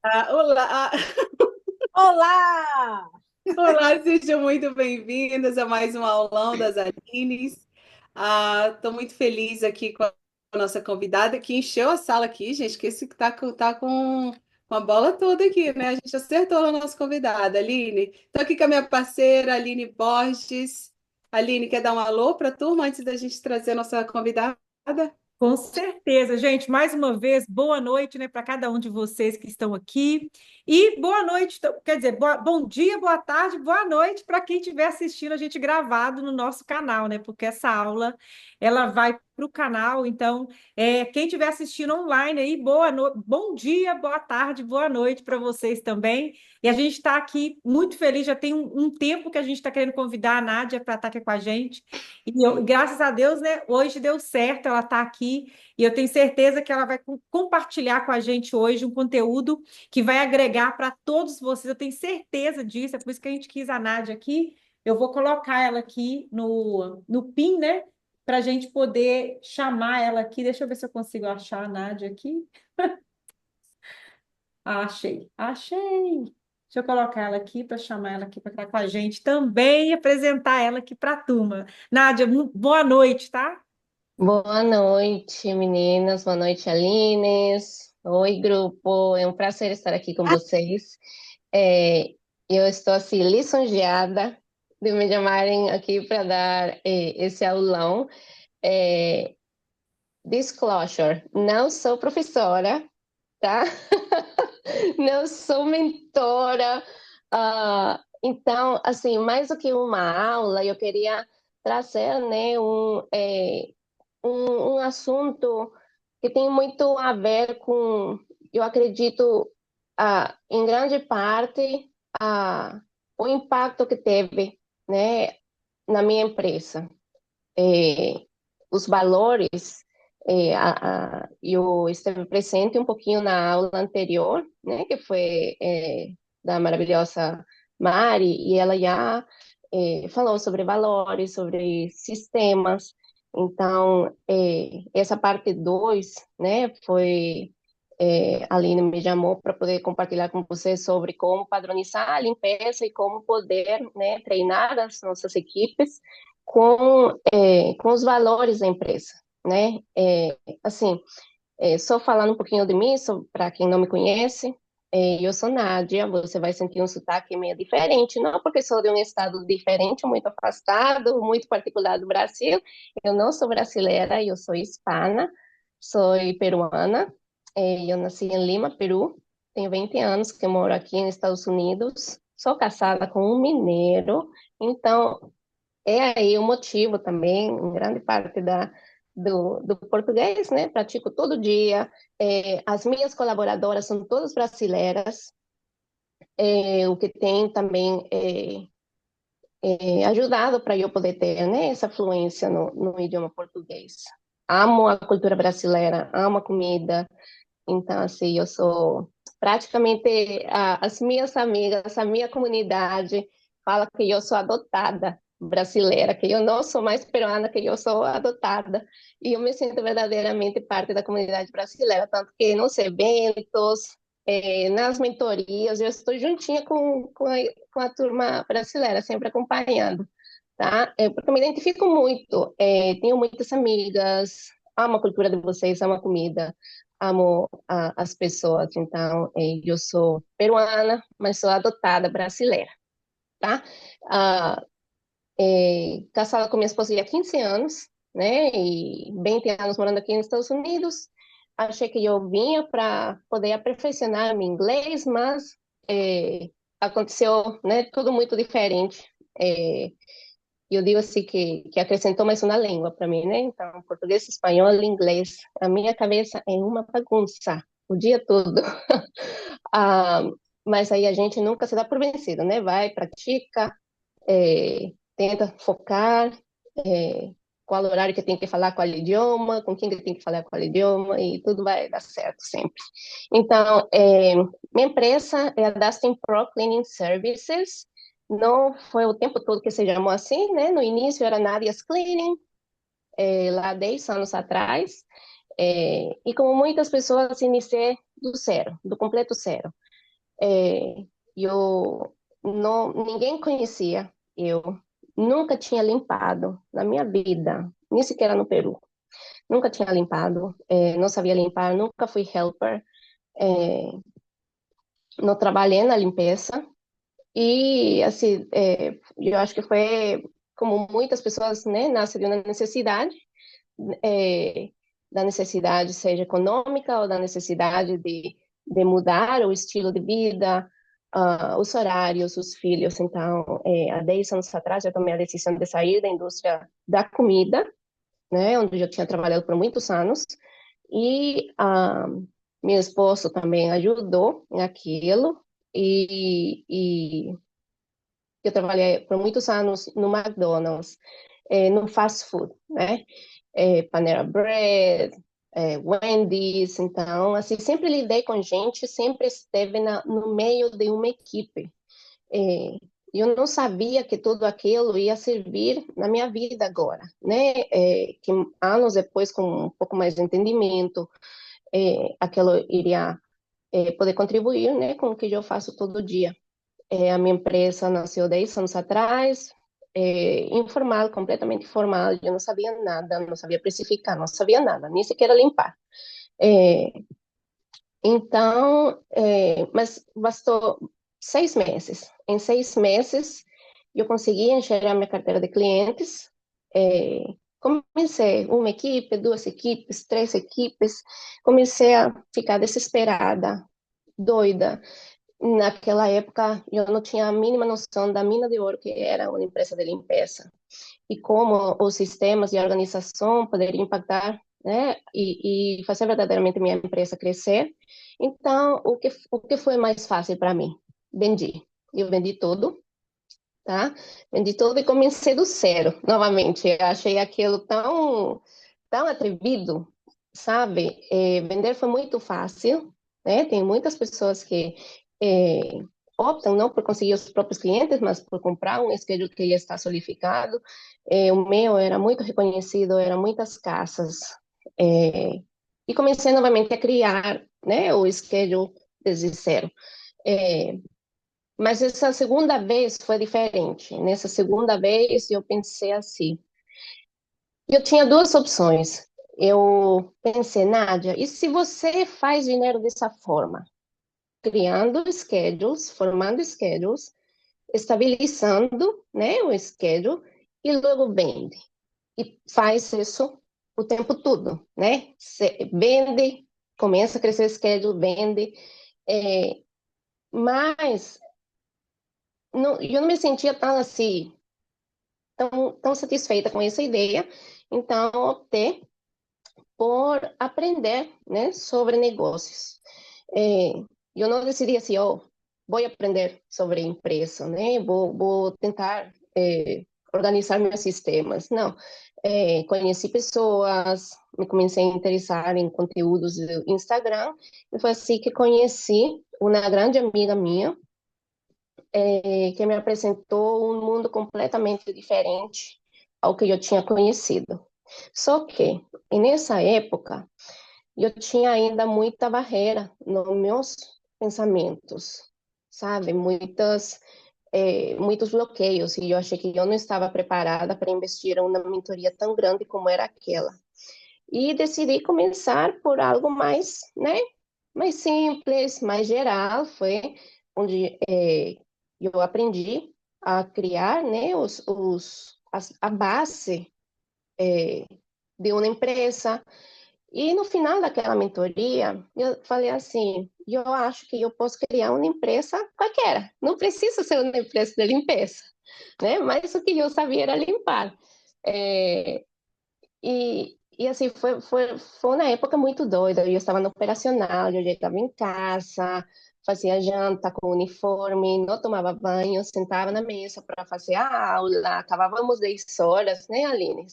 Olá, Olá! olá, sejam muito bem-vindas a mais um aulão das Alines. Estou muito feliz aqui com a nossa convidada que encheu a sala aqui, gente, que esse com a bola toda aqui, né? A gente acertou a nossa convidada, Aline. Estou aqui com a minha parceira, Aline Borges. Aline, quer dar um alô para a turma antes da gente trazer a nossa convidada? Com certeza, gente. Mais uma vez, boa noite, né, para cada um de vocês que estão aqui. E boa noite, quer dizer, bom dia, boa tarde, boa noite para quem estiver assistindo a gente gravado no nosso canal, né? Porque essa aula ela vai para o canal. Então, quem estiver assistindo online aí, bom dia, boa tarde, boa noite para vocês também. E a gente está aqui muito feliz, já tem um tempo que a gente está querendo convidar a Nádia para estar aqui com a gente. Graças a Deus, né, hoje deu certo, ela está aqui e eu tenho certeza que ela vai compartilhar com a gente hoje um conteúdo que vai agregar para todos vocês. Eu tenho certeza disso, é por isso que a gente quis a Nádia aqui. Eu vou colocar ela aqui no PIN, né, para a gente poder chamar ela aqui. Deixa eu ver se eu consigo achar a Nádia aqui. Achei. Deixa eu colocar ela aqui para chamar ela aqui para estar com a gente também e apresentar ela aqui para a turma. Nádia, boa noite, tá? Boa noite, meninas. Boa noite, Alines. Oi, grupo. É um prazer estar aqui com vocês. É, eu estou assim lisonjeada de me chamarem aqui para dar esse aulão. É, disclosure, não sou professora, tá? Não sou mentora. Então, assim, mais do que uma aula, eu queria trazer, né, um assunto que tem muito a ver com, eu acredito, em grande parte, o impacto que teve, né, na minha empresa. É, os valores, eu esteve presente um pouquinho na aula anterior, né, que foi da maravilhosa Mari, e ela já falou sobre valores, sobre sistemas. Então, essa parte 2, né, foi a Aline me chamou para poder compartilhar com você sobre como padronizar a limpeza e como poder, né, treinar as nossas equipes com os valores da empresa, né? Assim, só falando um pouquinho de mim, para quem não me conhece, eu sou Nádia, você vai sentir um sotaque meio diferente, não porque sou de um estado diferente, muito afastado, muito particular do Brasil, eu não sou brasileira, eu sou hispana, sou peruana, eu nasci em Lima, Peru, tenho 20 anos que eu moro aqui nos Estados Unidos, sou casada com um mineiro, então é aí o motivo também, em grande parte do português, né? Pratico todo dia. As minhas colaboradoras são todas brasileiras, o que tem também ajudado para eu poder ter, né, essa fluência no idioma português. Amo a cultura brasileira, amo a comida, então, assim, eu sou praticamente as minhas amigas, a minha comunidade fala que eu sou adotada brasileira, que eu não sou mais peruana, que eu sou adotada. E eu me sinto verdadeiramente parte da comunidade brasileira, tanto que nos eventos, nas mentorias, eu estou juntinha com a turma brasileira, sempre acompanhando, tá? Porque eu me identifico muito, tenho muitas amigas, amo a cultura de vocês, amo a comida, amo as pessoas. Então, eu sou peruana, mas sou adotada brasileira, tá? Ah, casada com minha esposa há 15 anos, né? E 20 anos morando aqui nos Estados Unidos. Achei que eu vinha para poder aperfeiçoar meu inglês, mas aconteceu, né? Tudo muito diferente. É, eu digo assim que acrescentou mais uma língua para mim, né? Então, português, espanhol, inglês. A minha cabeça é uma bagunça o dia todo. Ah, mas aí a gente nunca se dá por vencido, né? Vai, pratica, tenta focar, qual horário que tem que falar qual idioma, com quem que tem que falar qual idioma, e tudo vai dar certo sempre. Então, minha empresa é a Dustin Pro Cleaning Services. Não foi o tempo todo que se chamou assim, né? No início era Nadia's Cleaning, lá 10 anos atrás. E como muitas pessoas, iniciei do zero, do completo zero. É, eu não, ninguém conhecia eu. Nunca tinha limpado na minha vida, nem sequer no Peru. Nunca tinha limpado, não sabia limpar, nunca fui helper, é, não trabalhei na limpeza. E, assim, eu acho que foi como muitas pessoas, né, nascem de uma necessidade, é, da necessidade seja econômica ou da necessidade de mudar o estilo de vida, os horários, os filhos. Então, há 10 anos atrás, eu tomei a decisão de sair da indústria da comida, né, onde eu tinha trabalhado por muitos anos, e meu esposo também ajudou naquilo, e eu trabalhei por muitos anos no McDonald's, no fast food, né? Panera Bread, Wendy's, então, assim, sempre lidei com gente, sempre esteve no meio de uma equipe. É, eu não sabia que tudo aquilo ia servir na minha vida agora, né? Que anos depois, com um pouco mais de entendimento, aquilo iria poder contribuir, né, com o que eu faço todo dia. A minha empresa nasceu 10 anos atrás, informal, completamente informal. Eu não sabia nada, não sabia precificar, não sabia nada, nem sequer limpar. É, então, mas bastou 6 meses. Em 6 meses, eu consegui encher a minha carteira de clientes. É, comecei uma equipe, duas equipes, três equipes. Comecei a ficar desesperada, doida. Naquela época, eu não tinha a mínima noção da mina de ouro que era uma empresa de limpeza e como os sistemas de organização poderiam impactar, né, e fazer verdadeiramente minha empresa crescer. Então, o que foi mais fácil para mim? Vendi. Eu vendi tudo, tá? Vendi tudo e comecei do zero, novamente. Eu achei aquilo tão atrevido, sabe? Vender foi muito fácil, né? Tem muitas pessoas que é, optam não por conseguir os próprios clientes, mas por comprar um schedule que já está solidificado. O meu era muito reconhecido, eram muitas casas. É, e comecei novamente a criar, né, o schedule desde zero. É, mas essa segunda vez foi diferente. Nessa segunda vez eu pensei assim, eu tinha duas opções. Eu pensei, Nádia, e se você faz dinheiro dessa forma? Criando schedules, formando schedules, estabilizando, né, o schedule, e logo vende. E faz isso o tempo todo, né? Vende, começa a crescer o schedule, vende. Mas não, eu não me sentia tão assim, tão satisfeita com essa ideia, então optei por aprender, né, sobre negócios. É, eu não decidi assim, oh, vou aprender sobre empresa, né, vou tentar organizar meus sistemas. Não, conheci pessoas, me comecei a interessar em conteúdos do Instagram, e foi assim que conheci uma grande amiga minha, que me apresentou um mundo completamente diferente ao que eu tinha conhecido. Só que, nessa época, eu tinha ainda muita barreira nos meus pensamentos, sabe? Muitos bloqueios, e eu achei que eu não estava preparada para investir em uma mentoria tão grande como era aquela. E decidi começar por algo mais, né? Mais simples, mais geral, foi onde eu aprendi a criar, né, a base de uma empresa. E no final daquela mentoria, eu falei assim, eu acho que eu posso criar uma empresa qualquer, não precisa ser uma empresa de limpeza, né? Mas o que eu sabia era limpar. É, e assim, foi uma época muito doida. Eu estava no operacional, eu já estava em casa, fazia janta com uniforme, não tomava banho, sentava na mesa para fazer a aula. Acabávamos 10 horas, né, Aline?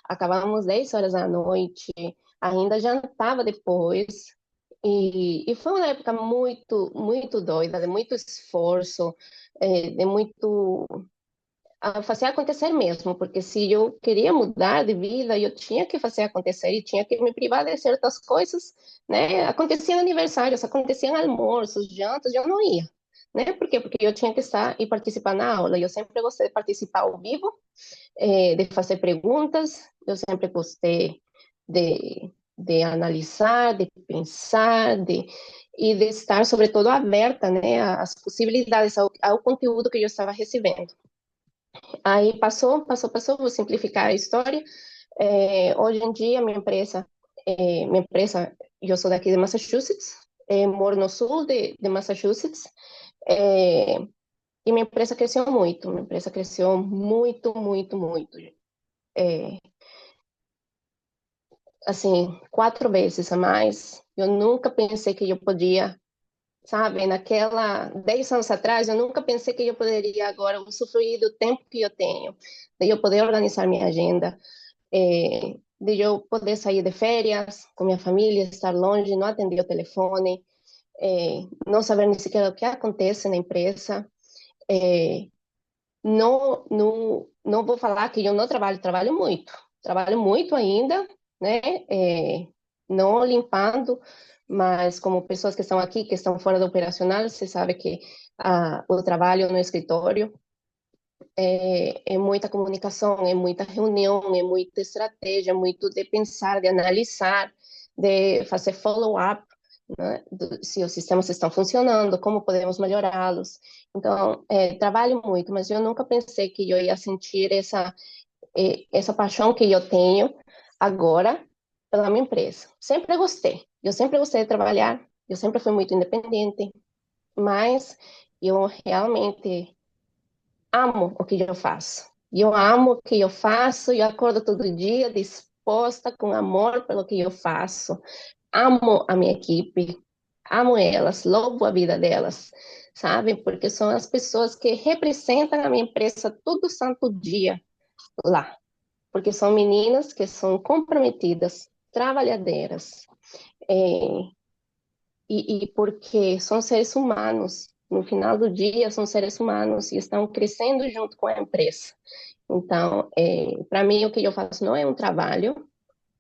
Acabávamos 10 horas da noite, ainda jantava depois. E foi uma época muito, muito doida, de muito esforço, de muito. a fazer acontecer mesmo, porque se eu queria mudar de vida, eu tinha que fazer acontecer e tinha que me privar de certas coisas, né? Aconteciam aniversários, aconteciam almoços, jantas, eu não ia, né? Por quê? Porque eu tinha que estar e participar na aula. Eu sempre gostei de participar ao vivo, de fazer perguntas, eu sempre gostei de analisar, de pensar, e de estar, sobretudo, aberta, né, às possibilidades, ao conteúdo que eu estava recebendo. Aí vou simplificar a história. Hoje em dia, eu sou daqui de Massachusetts, moro no sul de Massachusetts, é, e minha empresa cresceu muito, muito, muito, muito. É, assim, 4 vezes a mais. Eu nunca pensei que eu podia, sabe, 10 anos atrás, eu nunca pensei que eu poderia agora usufruir do tempo que eu tenho, de eu poder organizar minha agenda, de eu poder sair de férias com minha família, estar longe, não atender o telefone, não saber nem sequer o que acontece na empresa. Não vou falar que eu não trabalho muito ainda, né? Não limpando, mas como pessoas que estão aqui, que estão fora do operacional, você sabe que o trabalho no escritório é muita comunicação, é muita reunião, é muita estratégia, muito de pensar, de analisar, de fazer follow-up, né, se os sistemas estão funcionando, como podemos melhorá-los. Então, trabalho muito, mas eu nunca pensei que eu ia sentir essa paixão que eu tenho agora pela minha empresa. Eu sempre gostei de trabalhar, eu sempre fui muito independente, mas eu realmente amo o que eu faço. Eu amo o que eu faço, eu acordo todo dia disposta, com amor pelo que eu faço. Amo a minha equipe, amo elas, louvo a vida delas, sabe? Porque são as pessoas que representam a minha empresa todo santo dia lá. Porque são meninas que são comprometidas, trabalhadeiras, é, e porque são seres humanos. No final do dia, são seres humanos e estão crescendo junto com a empresa. Então, para mim, o que eu faço não é um trabalho.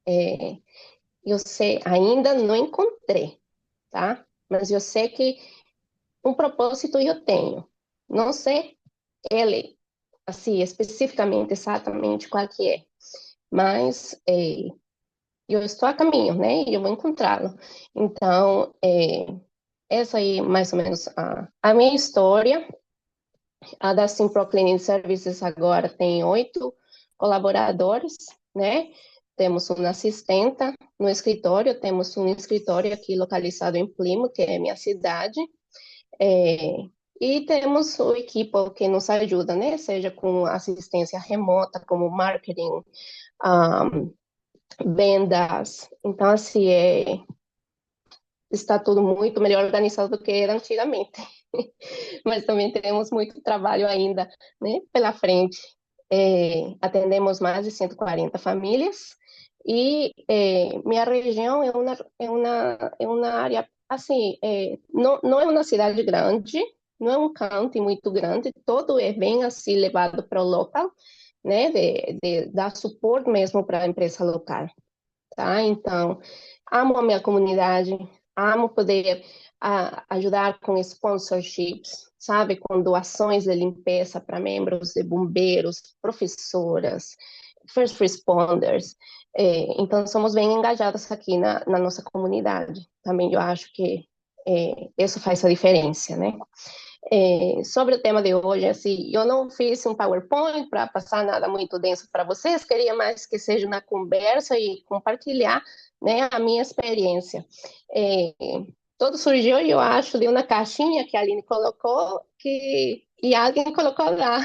É, eu sei, ainda não encontrei, tá? Mas eu sei que um propósito eu tenho. Não sei ele, assim, especificamente, exatamente qual que é. Mas eu estou a caminho, né? E eu vou encontrá-lo. Então, essa aí, mais ou menos, a minha história. A da Simpro Cleaning Services agora tem 8 colaboradores, né? Temos uma assistenta no escritório, temos um escritório aqui localizado em Plymouth, que é minha cidade, é, e temos o equipe que nos ajuda, né? Seja com assistência remota, como marketing, um, vendas. Então, assim, está tudo muito melhor organizado do que era antigamente. Mas também temos muito trabalho ainda, né, pela frente. Atendemos mais de 140 famílias e minha região é uma área, assim, não é uma cidade grande, não é um county muito grande, todo é bem assim levado para o local, né, de dar suporte mesmo para a empresa local, tá? Então, amo a minha comunidade, amo poder ajudar com sponsorships, sabe, com doações de limpeza para membros de bombeiros, professoras, first responders. Então, somos bem engajados aqui na nossa comunidade. Também eu acho que isso faz a diferença, né? Sobre o tema de hoje, assim, eu não fiz um PowerPoint para passar nada muito denso para vocês, queria mais que seja uma conversa e compartilhar, né, a minha experiência. É, Tudo surgiu, eu acho, de uma caixinha que a Aline colocou, e alguém colocou lá,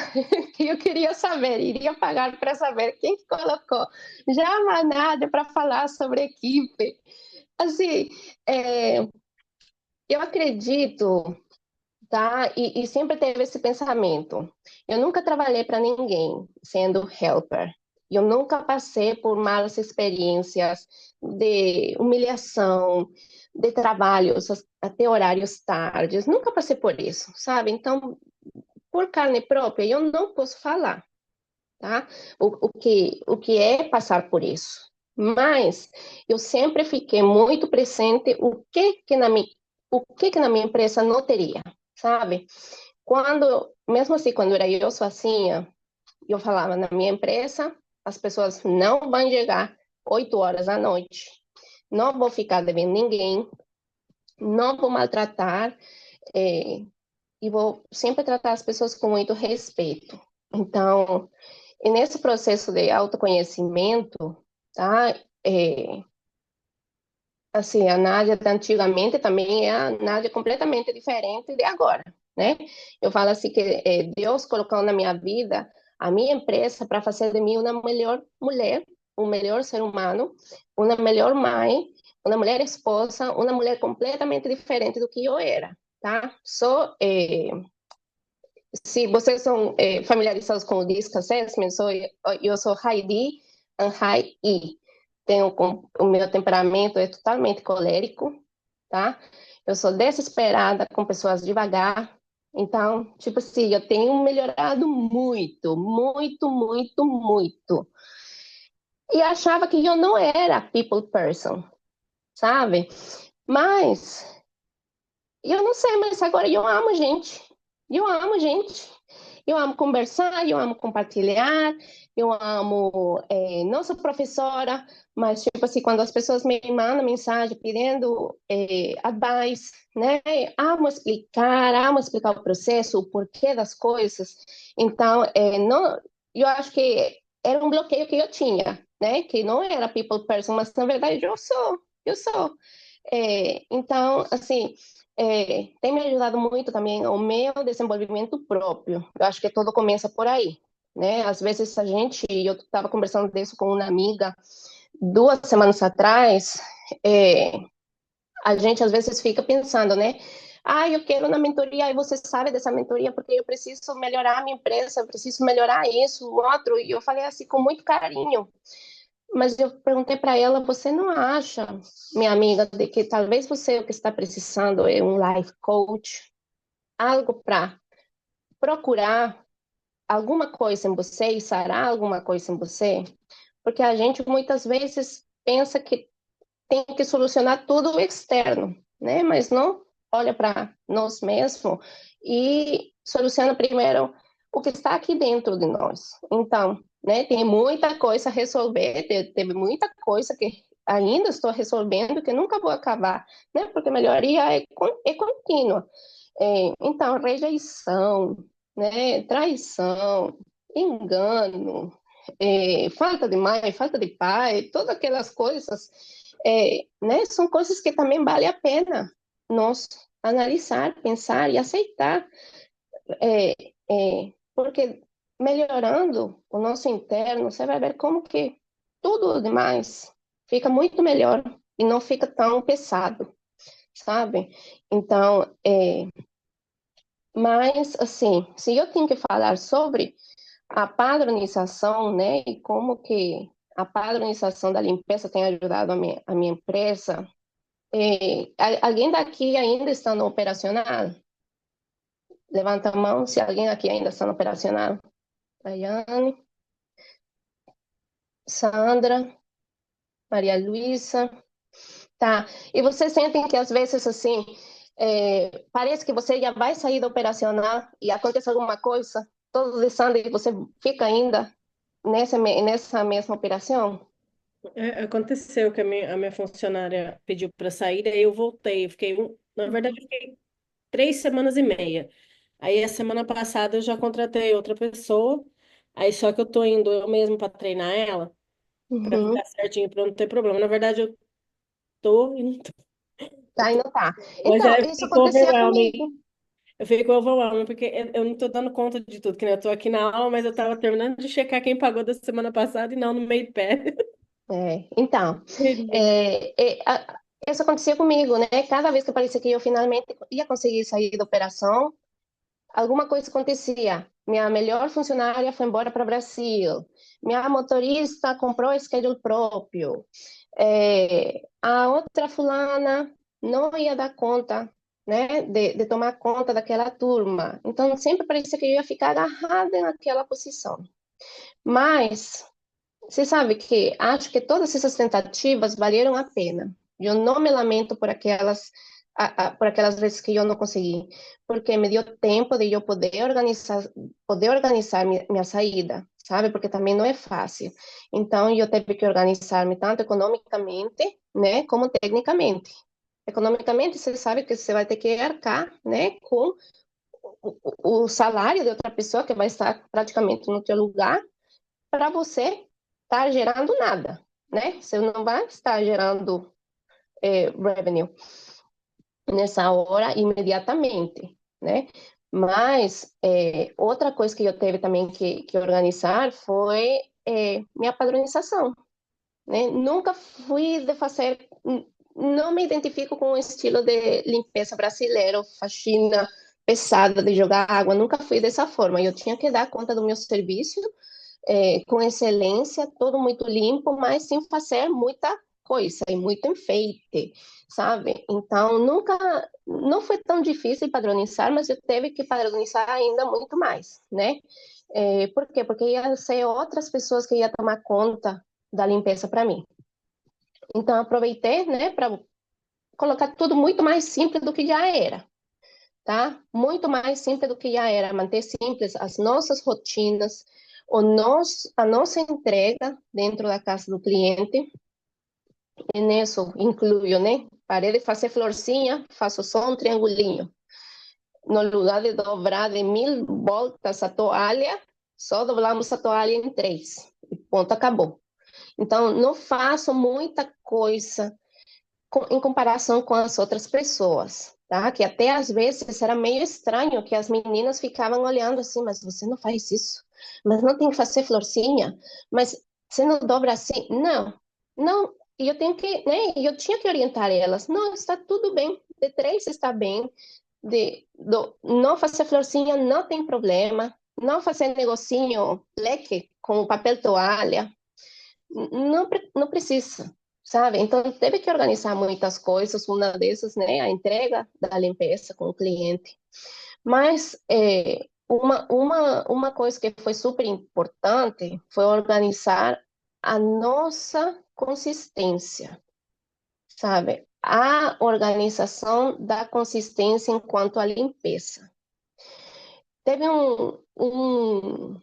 que eu queria saber, iria pagar para saber quem que colocou. Já nada para falar sobre equipe. Assim, eu acredito, tá? E sempre teve esse pensamento. Eu nunca trabalhei para ninguém sendo helper. Eu nunca passei por malas experiências de humilhação, de trabalhos até horários tardes. Nunca passei por isso, sabe? Então, por carne própria, eu não posso falar, tá? O que é passar por isso. Mas eu sempre fiquei muito presente o que na minha empresa não teria, sabe? Mesmo assim, quando era eu sozinha, eu falava na minha empresa, as pessoas não vão chegar 8 horas da noite, não vou ficar devendo ninguém, não vou maltratar, é, e vou sempre tratar as pessoas com muito respeito. Então, e nesse processo de autoconhecimento, tá? Assim, a Nádia da antigamente também é a Nádia completamente diferente de agora, né? Eu falo assim que Deus colocou na minha vida a minha empresa para fazer de mim uma melhor mulher, um melhor ser humano, uma melhor mãe, uma mulher esposa, uma mulher completamente diferente do que eu era, tá? Se vocês são familiarizados com o DISC Assessment, eu sou High D and High E. O meu temperamento é totalmente colérico, tá? Eu sou desesperada com pessoas devagar. Então, tipo assim, eu tenho melhorado muito, muito, muito, muito. E achava que eu não era people person, sabe? Mas eu não sei, mas agora eu amo gente. Eu amo gente. Eu amo conversar, eu amo compartilhar, eu amo. Não sou professora, mas, tipo assim, quando as pessoas me mandam mensagem pedindo advice, né? Amo explicar o processo, o porquê das coisas. Então, não, eu acho que era um bloqueio que eu tinha, né? Que não era people person, mas na verdade eu sou. Eu sou. Então, assim, tem me ajudado muito também o meu desenvolvimento próprio. Eu acho que tudo começa por aí, né? Às vezes eu estava conversando disso com uma amiga 2 semanas atrás, é, a gente às vezes fica pensando, né? Ah, eu quero uma mentoria, e você sabe dessa mentoria porque eu preciso melhorar a minha empresa, eu preciso melhorar isso, o outro. E eu falei assim com muito carinho. Mas eu perguntei para ela, você não acha, minha amiga, de que talvez você o que está precisando é um life coach, algo para procurar alguma coisa em você e sarar alguma coisa em você? Porque a gente muitas vezes pensa que tem que solucionar tudo o externo, né? Mas não olha para nós mesmos e soluciona primeiro o que está aqui dentro de nós. Então, né, tem muita coisa a resolver, teve muita coisa que ainda estou resolvendo que nunca vou acabar, né? Porque melhoria é contínua. Então, rejeição, né, traição, engano, falta de mãe, falta de pai, todas aquelas coisas, né, são coisas que também vale a pena nós analisar, pensar e aceitar, é, porque melhorando o nosso interno, você vai ver como que tudo demais fica muito melhor e não fica tão pesado, sabe? Então, mas, assim, se eu tenho que falar sobre a padronização, né, e como que a padronização da limpeza tem ajudado a minha empresa, alguém daqui ainda está no operacional? Levanta a mão se alguém aqui ainda está no operacional. Daiane, Sandra, Maria Luísa. Tá. E vocês sentem que às vezes, assim, parece que você já vai sair do operacional e acontece alguma coisa, todo desanda e você fica ainda nessa mesma operação? Aconteceu que a minha funcionária pediu para sair, daí eu voltei. Eu fiquei, na verdade, eu fiquei 3 semanas e meia. Aí, a semana passada, eu já contratei outra pessoa. Aí, só que eu tô indo eu mesmo para treinar ela, para Uhum. ficar certinho, para não ter problema. Na verdade, eu tô e não tô. Tá, ainda tá. Mas Então, é, isso ficou acontecia overwhelming. comigo. Eu fico overwhelming, porque eu não tô dando conta de tudo, que nem eu tô aqui na aula, mas eu tava terminando de checar quem pagou da semana passada e não no meio do pé. Então, isso acontecia comigo, né? Cada vez que parecia que eu finalmente ia conseguir sair da operação, alguma coisa acontecia. Minha melhor funcionária foi embora para o Brasil. Minha motorista comprou schedule próprio. A outra fulana não ia dar conta né, de tomar conta daquela turma. Então, sempre parecia que eu ia ficar agarrada naquela posição. Mas, você sabe que acho que todas essas tentativas valeram a pena. Eu não me lamento por por aquelas vezes que eu não consegui, porque me deu tempo de eu poder organizar minha saída, sabe? Porque também não é fácil. Então, eu tive que organizar-me tanto economicamente, né, como tecnicamente. Economicamente, você sabe que você vai ter que arcar, né, com o salário de outra pessoa que vai estar praticamente no teu lugar para você estar gerando nada, né? Você não vai estar gerando revenue nessa hora imediatamente, né? Mas outra coisa que eu teve também que organizar foi minha padronização, né? Nunca fui de fazer, não me identifico com o estilo de limpeza brasileiro, faxina pesada de jogar água, nunca fui dessa forma. Eu tinha que dar conta do meu serviço com excelência, tudo muito limpo, mas sem fazer muita coisa e muito enfeite, sabe? Então, nunca, não foi tão difícil padronizar, mas eu teve que padronizar ainda muito mais, né? Por quê? Porque ia ser outras pessoas que iam tomar conta da limpeza para mim. Então, aproveitei, né, para colocar tudo muito mais simples do que já era, tá? Muito mais simples do que já era, manter simples as nossas rotinas, a nossa entrega dentro da casa do cliente, e nisso incluyo, né? Parei de fazer florzinha, faço só um triangulinho. No lugar de dobrar de 1000 voltas a toalha, só dobramos a toalha em 3. E ponto, acabou. Então, não faço muita coisa em comparação com as outras pessoas, tá? Que até às vezes era meio estranho que as meninas ficavam olhando assim, mas você não faz isso, mas não tem que fazer florzinha, mas você não dobra assim, não, não. E eu tenho que, né? Eu tinha que orientar elas, não, está tudo bem, de 3 está bem, não fazer florzinha não tem problema, não fazer negocinho leque com papel toalha, não, não precisa, sabe? Então, teve que organizar muitas coisas, uma dessas, né, a entrega da limpeza com o cliente. Mas uma coisa que foi super importante foi organizar a nossa consistência, sabe? A organização da consistência enquanto à limpeza. Teve um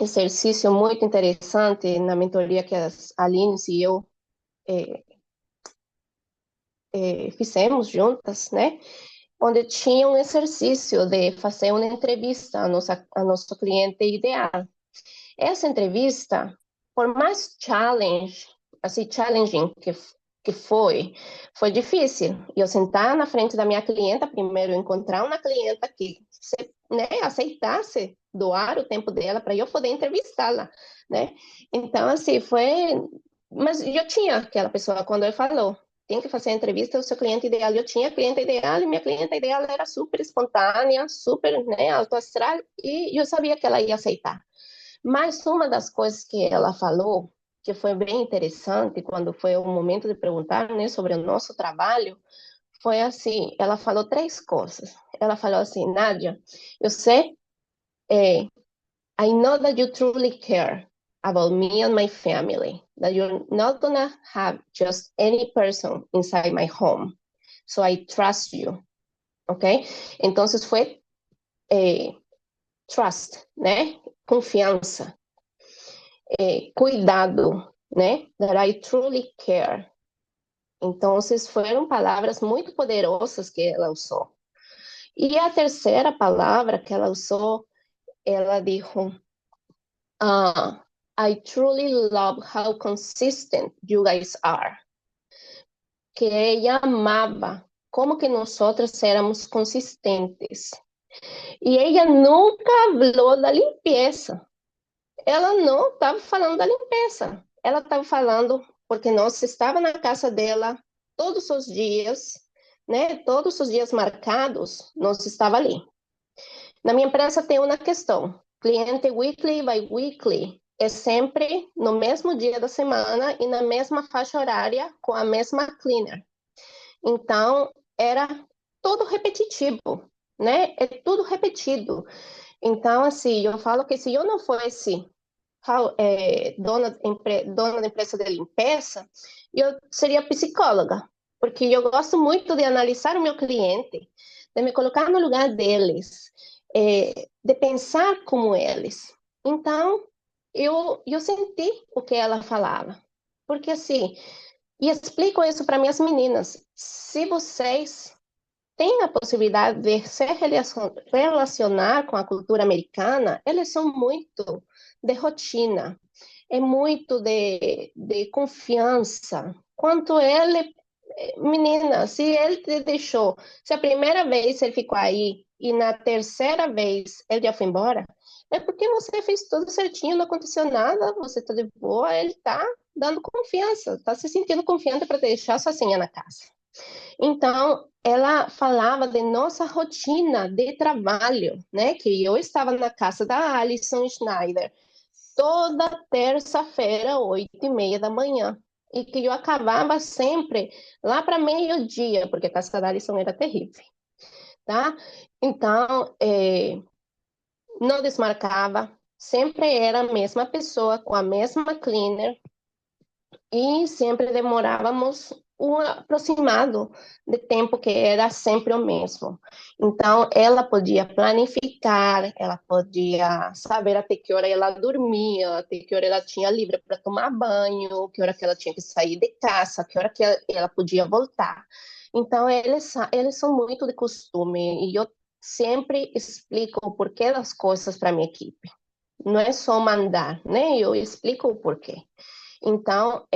exercício muito interessante na mentoria que as Aline e eu é, fizemos juntas, né? Onde tinha um exercício de fazer uma entrevista a nosso cliente ideal. Essa entrevista, por mais challenging que foi difícil. Eu sentar na frente da minha clienta, primeiro encontrar uma clienta que né, aceitasse doar o tempo dela para eu poder entrevistá-la, né? Então, assim, foi... Mas eu tinha aquela pessoa, quando ele falou, tem que fazer a entrevista ao seu cliente ideal. Eu tinha cliente ideal e minha cliente ideal era super espontânea, super, né, alto astral, e eu sabia que ela ia aceitar. Mas uma das coisas que ela falou, que foi bem interessante, quando foi o momento de perguntar, né, sobre o nosso trabalho, foi assim, ela falou 3 coisas. Ela falou assim, Nádia, eu sei, I know that you truly care about me and my family, that you're not gonna have just any person inside my home. So I trust you, ok? Então, foi trust, né? Confiança, cuidado, né? That I truly care. Então, foram palavras muito poderosas que ela usou. E a terceira palavra que ela usou, ela dijo, I truly love how consistent you guys are. Que ella amava como que nosotros éramos consistentes. E ela nunca falou da limpeza. Ela não estava falando da limpeza. Ela estava falando porque nós estava na casa dela todos os dias, né? Todos os dias marcados, nós estava ali. Na minha empresa tem uma questão. Cliente weekly by weekly é sempre no mesmo dia da semana e na mesma faixa horária com a mesma cleaner. Então, era tudo repetitivo, né? É tudo repetido. Então, assim, eu falo que se eu não fosse dona da empresa de limpeza, eu seria psicóloga, porque eu gosto muito de analisar o meu cliente, de me colocar no lugar deles, de pensar como eles. Então, eu senti o que ela falava, porque assim, e explico isso para minhas meninas, se vocês têm a possibilidade de se relacionar com a cultura americana, eles são muito de rotina, é muito de confiança. Quanto ele, menina, se ele te deixou, se a primeira vez ele ficou aí e na terceira vez ele já foi embora, é porque você fez tudo certinho, não aconteceu nada, você está de boa, ele está dando confiança, está se sentindo confiante para deixar sozinha na casa. Então, ela falava de nossa rotina de trabalho, né? Que eu estava na casa da Alison Schneider toda terça-feira, 8:30 da manhã. E que eu acabava sempre lá para meio-dia, porque a casa da Alison era terrível, tá? Então, não desmarcava, sempre era a mesma pessoa, com a mesma cleaner, e sempre demorávamos um aproximado de tempo que era sempre o mesmo. Então, ela podia planificar, ela podia saber até que hora ela dormia, até que hora ela tinha livre para tomar banho, que hora que ela tinha que sair de casa, que hora que ela podia voltar. Então, eles são muito de costume, e eu sempre explico o porquê das coisas para minha equipe. Não é só mandar, né? Eu explico o porquê. Então,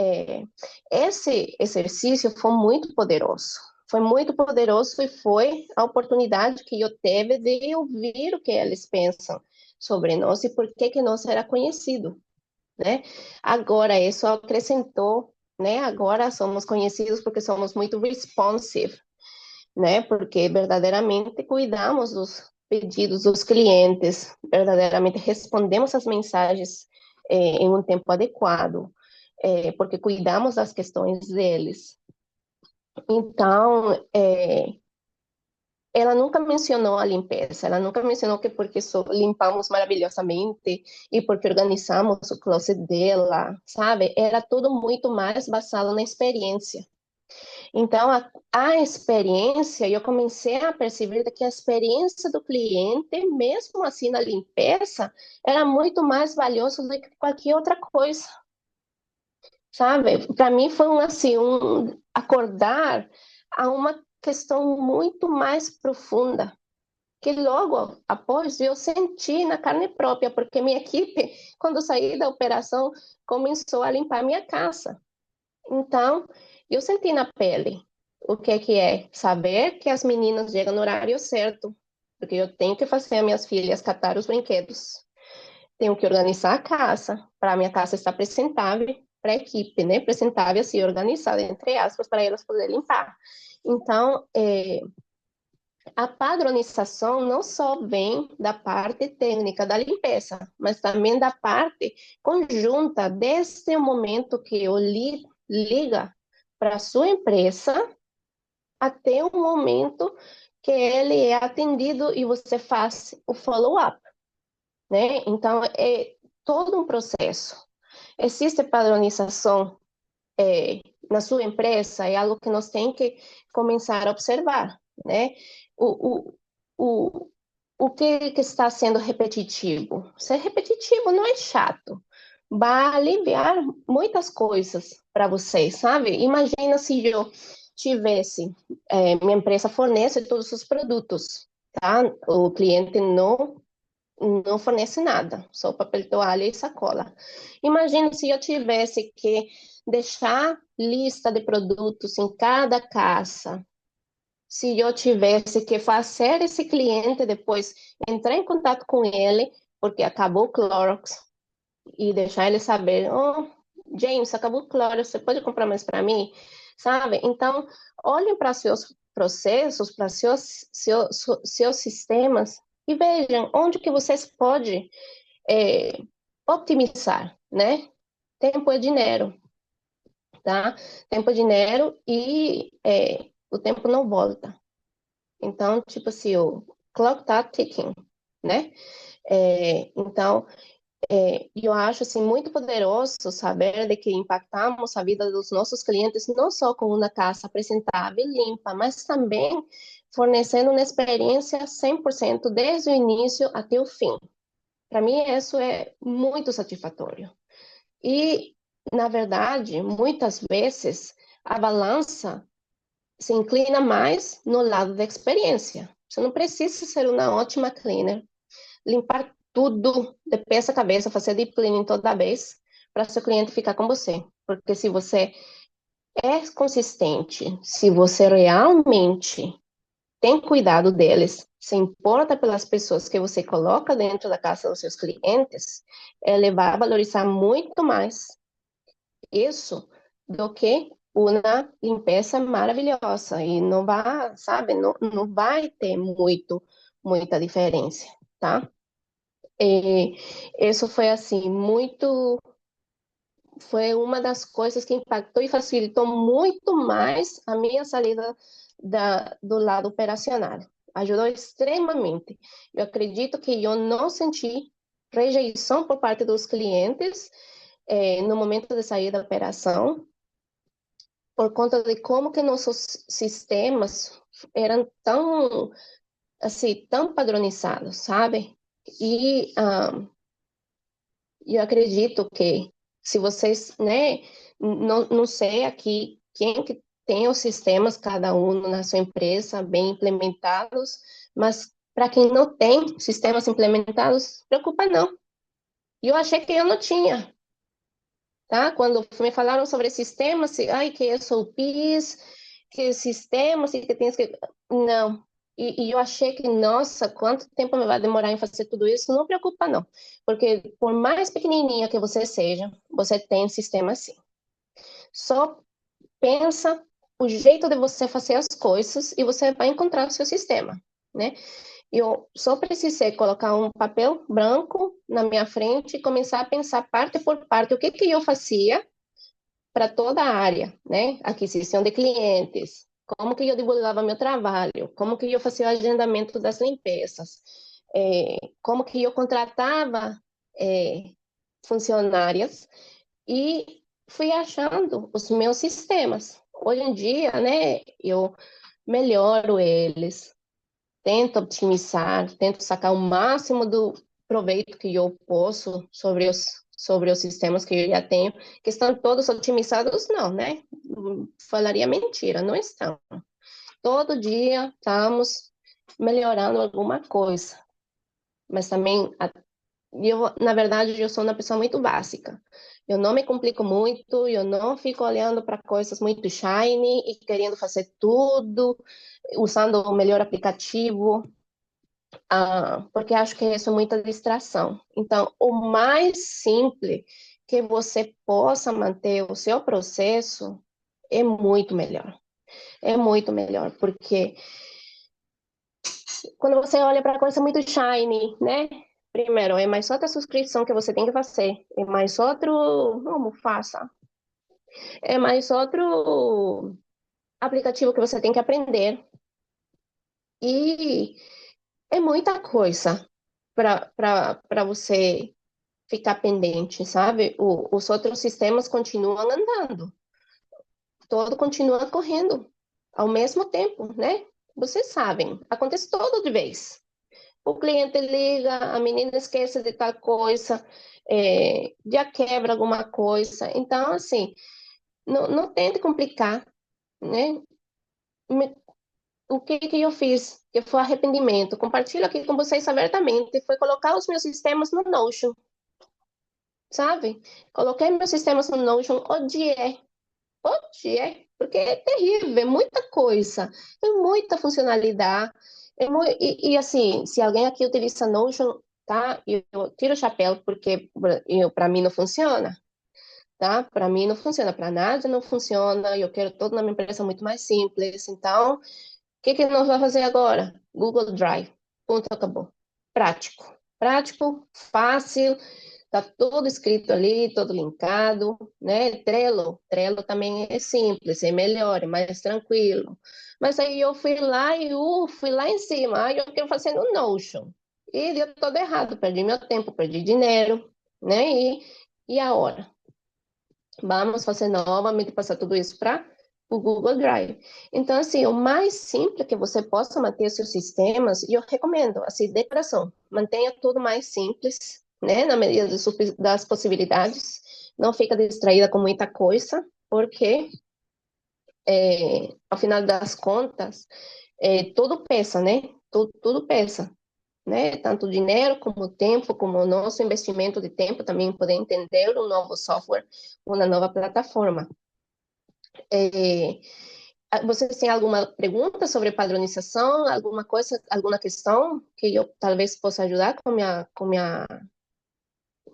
esse exercício foi muito poderoso. Foi muito poderoso e foi a oportunidade que eu tive de ouvir o que eles pensam sobre nós e por que nós era conhecido, né? Agora, isso acrescentou, né? Agora somos conhecidos porque somos muito responsive, né? Porque verdadeiramente cuidamos dos pedidos dos clientes, verdadeiramente respondemos as mensagens em um tempo adequado, porque cuidamos das questões deles. Então, ela nunca mencionou a limpeza, ela nunca mencionou que porque limpamos maravilhosamente e porque organizamos o closet dela, sabe? Era tudo muito mais baseado na experiência. Então, a experiência, eu comecei a perceber que a experiência do cliente, mesmo assim na limpeza, era muito mais valiosa do que qualquer outra coisa, sabe? Para mim foi assim, acordar a uma questão muito mais profunda, que logo após eu senti na carne própria, porque minha equipe, quando saí da operação, começou a limpar minha casa. Então, eu senti na pele o que é saber que as meninas chegam no horário certo, porque eu tenho que fazer as minhas filhas catar os brinquedos, tenho que organizar a casa, para a minha casa estar apresentável para a equipe, né? Apresentável assim, organizada, entre aspas, para elas poderem limpar. Então, a padronização não só vem da parte técnica da limpeza, mas também da parte conjunta, desde o momento que o liga para a sua empresa até o momento que ele é atendido e você faz o follow-up, né? Então, é todo um processo. Existe padronização na sua empresa, é algo que nós temos que começar a observar, né? O, o, o que está sendo repetitivo? Ser repetitivo não é chato, vai aliviar muitas coisas para vocês, sabe? Imagina se eu tivesse, minha empresa fornece todos os produtos, tá? O cliente não fornece nada, só papel toalha e sacola. Imagina se eu tivesse que deixar lista de produtos em cada casa, se eu tivesse que fazer esse cliente depois entrar em contato com ele, porque acabou o Clorox, e deixar ele saber, oh, James, acabou o Clorox, você pode comprar mais para mim? Sabe? Então, olhem para seus processos, para seus sistemas e vejam onde que vocês podem optimizar, né? Tempo é dinheiro, tá? Tempo é dinheiro e o tempo não volta. Então, tipo assim, o clock tá ticking, né? Então, eu acho assim muito poderoso saber de que impactamos a vida dos nossos clientes não só com uma casa apresentável e limpa, mas também fornecendo uma experiência 100% desde o início até o fim. Para mim, isso é muito satisfatório. E, na verdade, muitas vezes a balança se inclina mais no lado da experiência. Você não precisa ser uma ótima cleaner, limpar tudo de pés a cabeça, fazer deep cleaning toda vez para seu cliente ficar com você. Porque se você é consistente, se você realmente tem cuidado deles, se importa pelas pessoas que você coloca dentro da casa dos seus clientes, ele vai valorizar muito mais isso do que uma limpeza maravilhosa e não vai, sabe, não vai ter muita diferença, tá? E isso foi assim, foi uma das coisas que impactou e facilitou muito mais a minha saída do lado operacional. Ajudou extremamente. Eu acredito que eu não senti rejeição por parte dos clientes no momento de sair da operação, por conta de como que nossos sistemas eram tão, assim, tão padronizados, sabe? E eu acredito que se vocês, né, não sei aqui quem que tem os sistemas, cada um na sua empresa, bem implementados, mas para quem não tem sistemas implementados, preocupa não. E eu achei que eu não tinha, tá? Quando me falaram sobre sistemas, ai, que é SOPs, que sistemas, e que tem que... Não. E eu achei que, nossa, quanto tempo me vai demorar em fazer tudo isso? Não preocupa, não. Porque por mais pequenininha que você seja, você tem sistema sim. Só pensa o jeito de você fazer as coisas e você vai encontrar o seu sistema, né? Eu só precisei colocar um papel branco na minha frente e começar a pensar parte por parte o que que eu fazia para toda a área, né? Aquisição de clientes, como que eu divulgava meu trabalho, como que eu fazia o agendamento das limpezas, como que eu contratava funcionárias e fui achando os meus sistemas. Hoje em dia, né, eu melhoro eles, tento optimizar, tento sacar o máximo do proveito que eu posso sobre os sistemas que eu já tenho, que estão todos otimizados, não, né? Falaria mentira, não estão. Todo dia estamos melhorando alguma coisa, mas também eu, na verdade, eu sou uma pessoa muito básica. Eu não me complico muito, eu não fico olhando para coisas muito shiny e querendo fazer tudo, usando o melhor aplicativo, porque acho que isso é muita distração. Então, o mais simples que você possa manter o seu processo é muito melhor. É muito melhor, porque quando você olha para coisa muito shiny, né? Primeiro, é mais outra subscrição que você tem que fazer, é mais outro, como faça, é mais outro aplicativo que você tem que aprender. E é muita coisa para você ficar pendente, sabe? Os outros sistemas continuam andando, todo continua correndo ao mesmo tempo, né? Vocês sabem, acontece todo de vez. O cliente liga, a menina esquece de tal coisa, já quebra alguma coisa. Então, assim, não tente complicar, né? O que que eu fiz? Que foi arrependimento. Compartilho aqui com vocês abertamente. Foi colocar os meus sistemas no Notion, sabe? Coloquei meus sistemas no Notion, odiei, porque é terrível, é muita coisa, é muita funcionalidade. E, assim, se alguém aqui utiliza Notion, tá? Eu tiro o chapéu, porque para mim não funciona, tá? Para mim não funciona, para nada não funciona. Eu quero toda uma empresa muito mais simples. Então, o que que nós vamos fazer agora? Google Drive. Ponto, acabou. Prático. Prático, fácil, tá tudo escrito ali, tudo linkado, né? Trello também é simples, é melhor, é mais tranquilo. Mas aí eu fui lá e fui lá em cima, eu quero fazer no Notion. E deu tudo errado, perdi meu tempo, perdi dinheiro, né? E a hora? Vamos fazer novamente, passar tudo isso para o Google Drive. Então, assim, o mais simples que você possa manter seus sistemas, e eu recomendo, assim, de coração, mantenha tudo mais simples, né, na medida das possibilidades, não fica distraída com muita coisa, porque, ao final das contas, tudo pesa, né? Tudo pesa, né? Tanto dinheiro como tempo, como o nosso investimento de tempo também poder entender um novo software, uma nova plataforma. É, Vocês têm alguma pergunta sobre padronização, alguma coisa, alguma questão que eu talvez possa ajudar com minha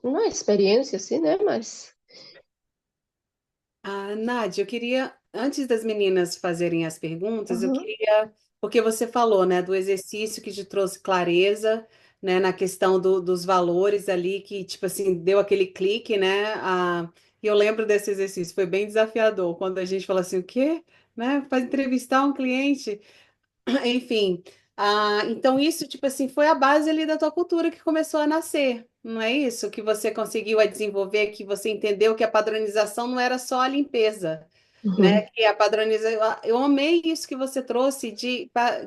não é experiência, assim, né? Mas Nádia, eu queria, antes das meninas fazerem as perguntas, eu uhum, queria, porque você falou, né, do exercício que te trouxe clareza, né, na questão dos valores ali, que, tipo assim, deu aquele clique, né, e eu lembro desse exercício, foi bem desafiador, quando a gente fala assim, o quê? Né, para entrevistar um cliente, enfim, então isso, tipo assim, foi a base ali da tua cultura que começou a nascer, não é isso? Que você conseguiu a desenvolver, que você entendeu que a padronização não era só a limpeza, né? uhum, Que a padronização, eu amei isso que você trouxe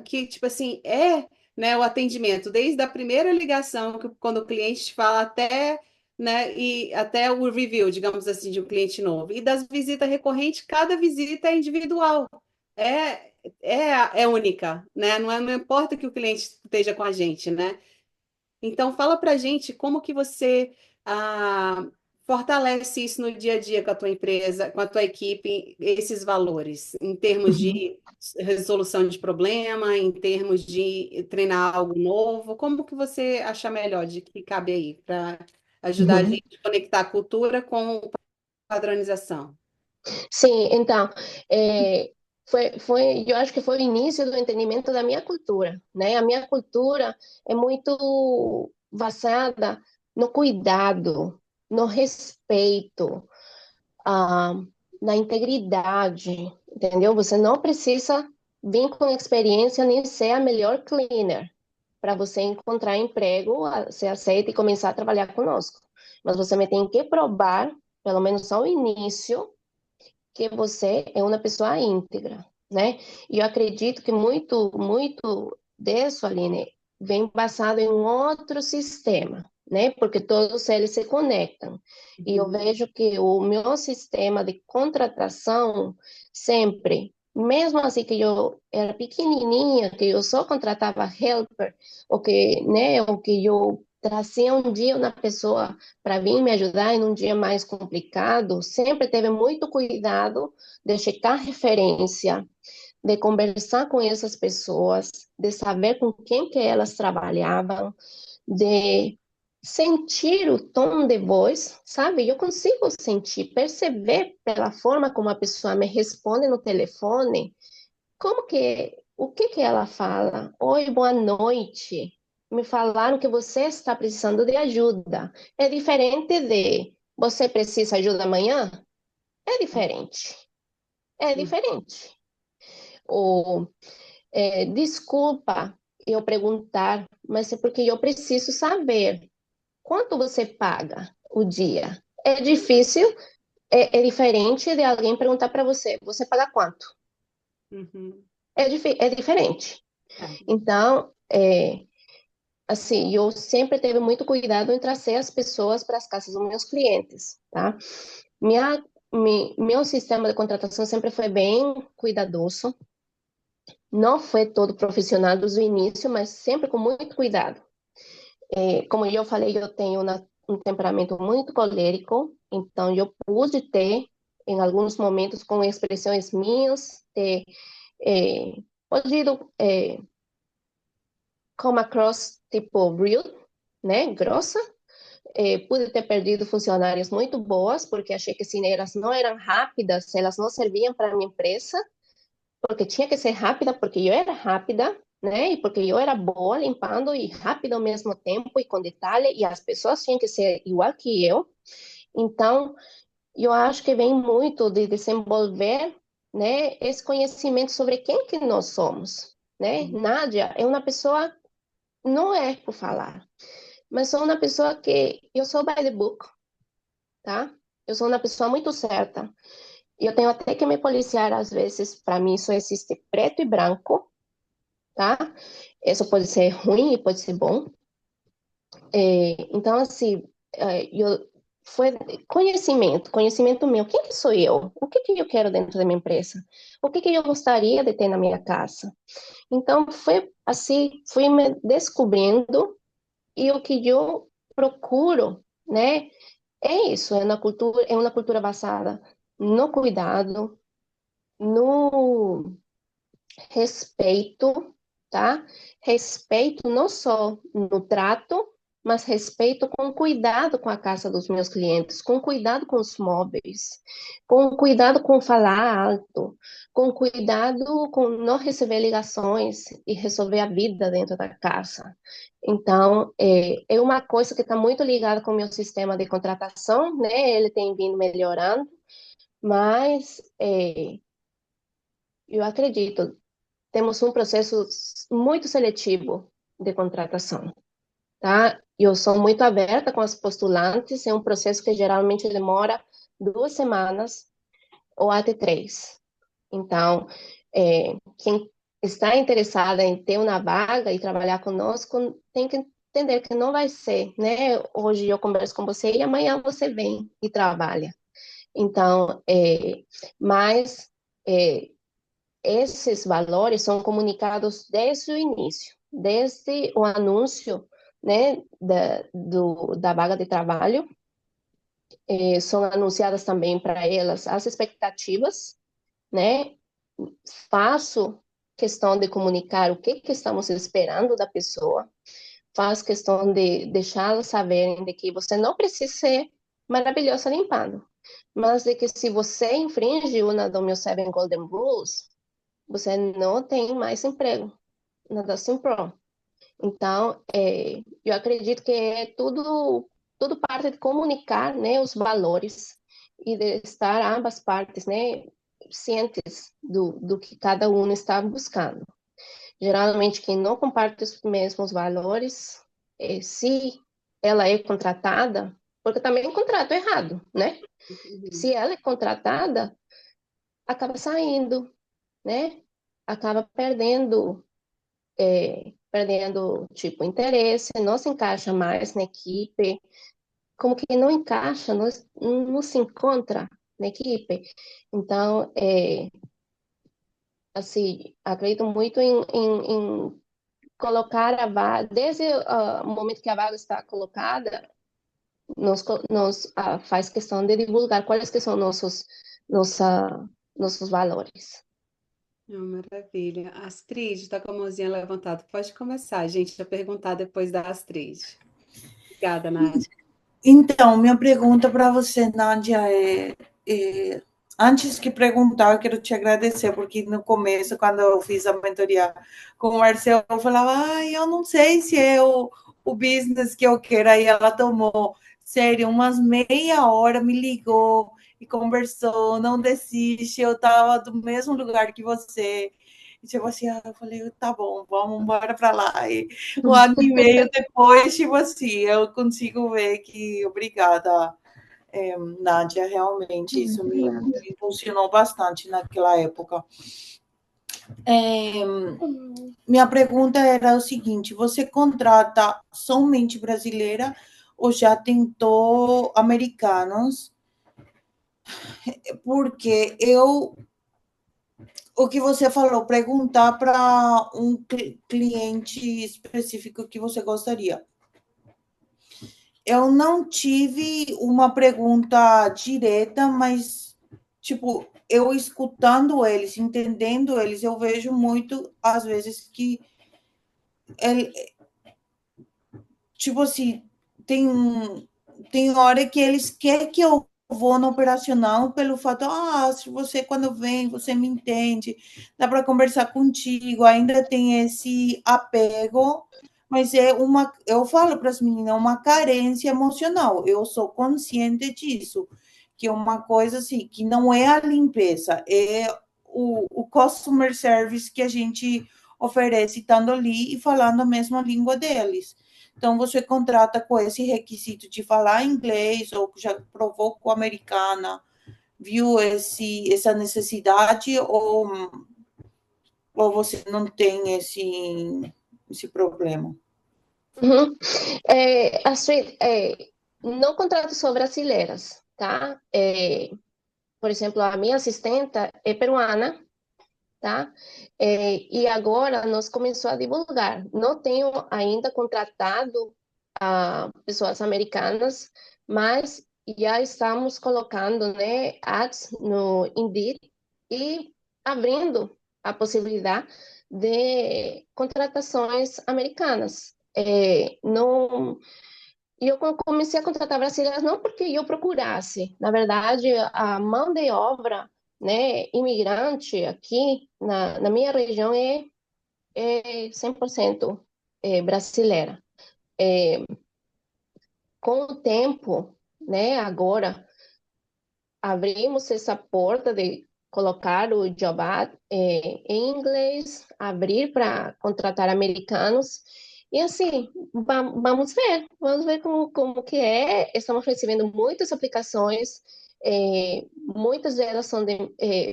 que, tipo assim, né, o atendimento, desde a primeira ligação, quando o cliente te fala até, né, e até o review, digamos assim, de um cliente novo. E das visitas recorrentes, cada visita é individual. É, é única, né? Não importa que o cliente esteja com a gente, né? Então, fala pra gente como que você ah, fortalece isso no dia a dia com a tua empresa, com a tua equipe, esses valores, em termos uhum, de resolução de problema, em termos de treinar algo novo. Como que você acha melhor de que cabe aí para ajudar a uhum. gente a conectar a cultura com padronização? Sim, então, eu acho que foi o início do entendimento da minha cultura, né? A minha cultura é muito baseada no cuidado, no respeito, ah, na integridade, entendeu? Você não precisa vir com experiência nem ser a melhor cleaner para você encontrar emprego, ser aceita e começar a trabalhar conosco. Mas você me tem que provar, pelo menos ao início, que você é uma pessoa íntegra, né? E eu acredito que muito disso, Aline, vem basado em um outro sistema, né? Porque todos eles se conectam. E eu Uhum. vejo que o meu sistema de contratação sempre, mesmo assim que eu era pequenininha, que eu só contratava helper, ou que, né, ou que eu trazia um dia uma pessoa para vir me ajudar em um dia mais complicado, sempre teve muito cuidado de checar referência, de conversar com essas pessoas, de saber com quem que elas trabalhavam, de sentir o tom de voz, sabe? Eu consigo sentir, perceber pela forma como a pessoa me responde no telefone, o que que ela fala? Oi, boa noite. Me falaram que você está precisando de ajuda. É diferente de você precisa ajuda amanhã? É diferente. É diferente. Ou desculpa eu perguntar, mas é porque eu preciso saber quanto você paga o dia. É difícil, é diferente de alguém perguntar para você, você paga quanto? Uhum. É diferente. É. Então, assim, eu sempre tive muito cuidado em trazer as pessoas para as casas dos meus clientes, tá? Meu sistema de contratação sempre foi bem cuidadoso, não foi todo profissional desde o início, mas sempre com muito cuidado. Como eu falei, eu tenho um temperamento muito colérico, então eu pude ter, em alguns momentos, com expressões minhas, ter podido come across tipo rude, né, grossa. Pude ter perdido funcionários muito boas, porque achei que se elas não eram rápidas, elas não serviam para a minha empresa, porque tinha que ser rápida, porque eu era rápida, né? E porque eu era boa limpando e rápido ao mesmo tempo e com detalhe, e as pessoas tinham que ser igual que eu. Então, eu acho que vem muito de desenvolver, né, esse conhecimento sobre quem que nós somos, né? Nádia é uma pessoa, não é por falar, mas sou uma pessoa que eu sou by the book, tá? Eu sou uma pessoa muito certa. E eu tenho até que me policiar às vezes, para mim só existe preto e branco, tá? Isso pode ser ruim e pode ser bom. Então, assim, foi conhecimento meu. Quem que sou eu? O que que eu quero dentro da minha empresa? O que que eu gostaria de ter na minha casa? Então, foi assim, fui me descobrindo e o que eu procuro, né? É isso, é uma cultura basada no cuidado, no respeito, tá? Respeito não só no trato, mas respeito com cuidado com a casa dos meus clientes, com cuidado com os móveis, com cuidado com falar alto, com cuidado com não receber ligações e resolver a vida dentro da casa. Então, é uma coisa que está muito ligada com o meu sistema de contratação, né? Ele tem vindo melhorando, mas eu acredito temos um processo muito seletivo de contratação, tá? Eu sou muito aberta com as postulantes, é um processo que geralmente demora 2 semanas ou até 3. Então, quem está interessada em ter uma vaga e trabalhar conosco tem que entender que não vai ser, né? Hoje eu converso com você e amanhã você vem e trabalha. Então, mas esses valores são comunicados desde o início, desde o anúncio, né, da vaga de trabalho, são anunciadas também para elas as expectativas, né, faço questão de comunicar o que estamos esperando da pessoa, faço questão de deixá-las saberem de que você não precisa ser maravilhosa limpando, mas de que se você infringe uma dos meus 7 Golden Rules, você não tem mais emprego na Dustin Pro. Então, eu acredito que é tudo parte de comunicar, né, os valores e de estar ambas partes, né, cientes do que cada um está buscando. Geralmente, quem não comparte os mesmos valores, se ela é contratada, porque também é um contrato errado, né? Se ela é contratada, acaba saindo, né? Acaba perdendo, tipo, interesse, não se encaixa mais na equipe, como que não encaixa, não se encontra na equipe. Então, assim, acredito muito em colocar a vaga, desde o momento que a vaga está colocada, nos faz questão de divulgar quais que são nossa, nossos valores. Maravilha. Astrid, está com a mãozinha levantada. Pode começar, gente, a perguntar depois da Astrid. Obrigada, Nádia. Então, minha pergunta para você, Nádia, antes que perguntar, eu quero te agradecer, porque no começo, quando eu fiz a mentoria com o Marcelo, eu falava, eu não sei se é o business que eu quero. Aí ela tomou, sério, umas meia hora, me ligou e conversou, não desiste, eu estava do mesmo lugar que você. E tipo assim, eu falei, tá bom, vamos embora para lá. E 1 ano e meio depois, tipo assim, eu consigo ver que, obrigada, Nádia, realmente isso me impulsionou bastante naquela época. Minha pergunta era o seguinte: você contrata somente brasileira ou já tentou americanos? Porque o que você falou, perguntar para um cliente específico que você gostaria. Eu não tive uma pergunta direta, mas, tipo, eu escutando eles, entendendo eles, eu vejo muito, às vezes, que, tipo assim, tem hora que eles querem que eu vou no operacional pelo fato, se você quando vem, você me entende, dá para conversar contigo, ainda tem esse apego, mas eu falo para as meninas, é uma carência emocional, eu sou consciente disso, que é uma coisa assim, que não é a limpeza, é o customer service que a gente oferece estando ali e falando a mesma língua deles. Então, você contrata com esse requisito de falar inglês, ou já provou com a americana, viu essa necessidade, ou você não tem esse problema? Uhum. Não contrato só brasileiras, tá? Por exemplo, a minha assistenta é peruana, tá? E agora nós começamos a divulgar. Não tenho ainda contratado pessoas americanas, mas já estamos colocando, né, ads no Indeed e abrindo a possibilidade de contratações americanas. Não, e eu comecei a contratar brasileiras não porque eu procurasse. Na verdade, a mão de obra, né, imigrante aqui na minha região é 100% brasileira. Com o tempo, né, agora abrimos essa porta de colocar o job ad em inglês, abrir para contratar americanos. E assim, vamos ver como que é. Estamos recebendo muitas aplicações, muitas delas são de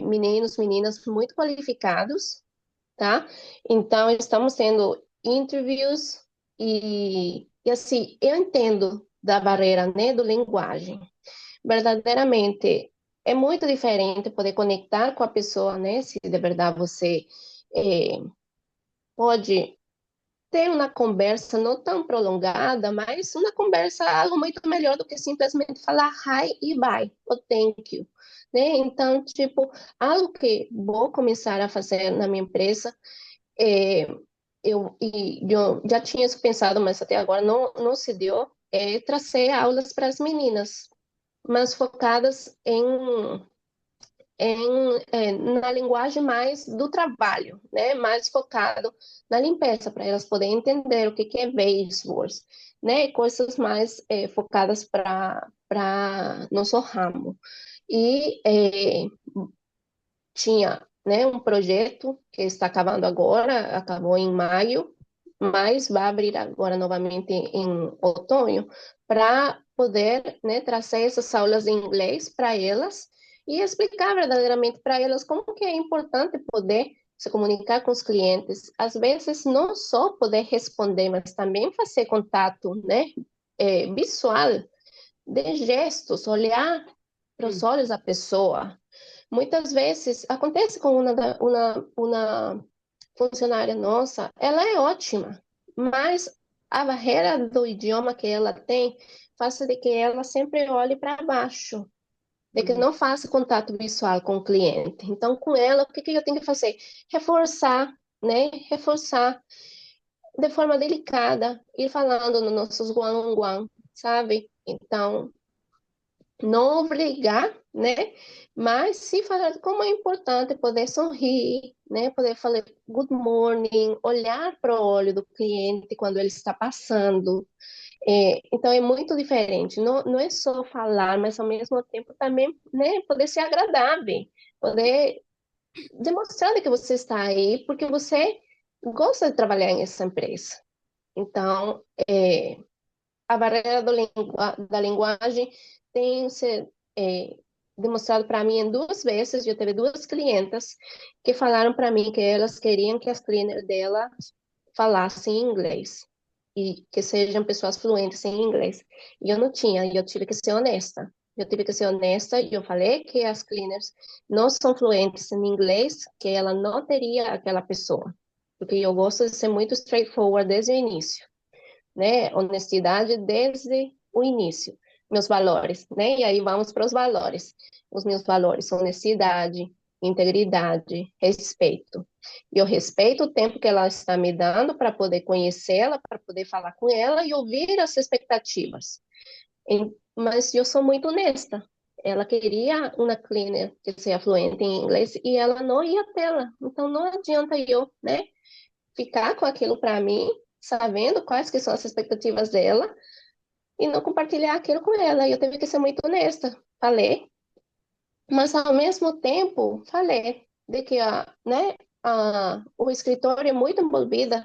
meninos, meninas muito qualificados, tá? Então, estamos tendo interviews e assim, eu entendo da barreira, né, do linguagem. Verdadeiramente, é muito diferente poder conectar com a pessoa, né? Se de verdade você pode ter uma conversa não tão prolongada, mas uma conversa algo muito melhor do que simplesmente falar hi e bye, ou thank you, né? Então, tipo, algo que vou começar a fazer na minha empresa, é, eu já tinha isso pensado, mas até agora não se deu, é trazer aulas para as meninas, mas focadas na linguagem mais do trabalho, né? Mais focado na limpeza, para elas poderem entender o que é base words, né? Coisas mais focadas para nosso ramo. E tinha, né, um projeto que está acabando agora, acabou em maio, mas vai abrir agora novamente em outono, para poder, né, trazer essas aulas em inglês para elas e explicar verdadeiramente para elas como que é importante poder se comunicar com os clientes. Às vezes, não só poder responder, mas também fazer contato, né, visual, de gestos, olhar para os olhos da pessoa. Muitas vezes acontece com uma funcionária nossa, ela é ótima, mas a barreira do idioma que ela tem faz de que ela sempre olhe para baixo, de que não faça contato visual com o cliente. Então, com ela, o que eu tenho que fazer? Reforçar, né? Reforçar de forma delicada, ir falando nos nossos one-on-one, sabe? Então, não obrigar, né? Mas sim falar como é importante poder sorrir, né? Poder falar good morning, olhar para o olho do cliente quando ele está passando. Então é muito diferente. Não é só falar, mas ao mesmo tempo também, né? Poder ser agradável, poder demonstrar que você está aí porque você gosta de trabalhar em essa empresa. Então, a barreira da linguagem tem se demonstrado para mim em duas vezes. Eu tive duas clientas que falaram para mim que elas queriam que as cleaners dela falassem inglês e que sejam pessoas fluentes em inglês. E eu não tinha, e eu tive que ser honesta. Eu tive que ser honesta e eu falei que as cleaners não são fluentes em inglês, que ela não teria aquela pessoa. Porque eu gosto de ser muito straightforward desde o início, né? Honestidade desde o início. Meus valores, né? E aí vamos para os valores. Os meus valores são honestidade, integridade, respeito. E eu respeito o tempo que ela está me dando para poder conhecê-la, para poder falar com ela e ouvir as expectativas. Mas eu sou muito honesta. Ela queria uma cleaner que seja fluente em inglês e ela não ia tê-la. Então, não adianta eu, né, ficar com aquilo para mim, sabendo quais que são as expectativas dela e não compartilhar aquilo com ela. E eu tive que ser muito honesta. Falei, mas ao mesmo tempo falei de que o escritório é muito envolvido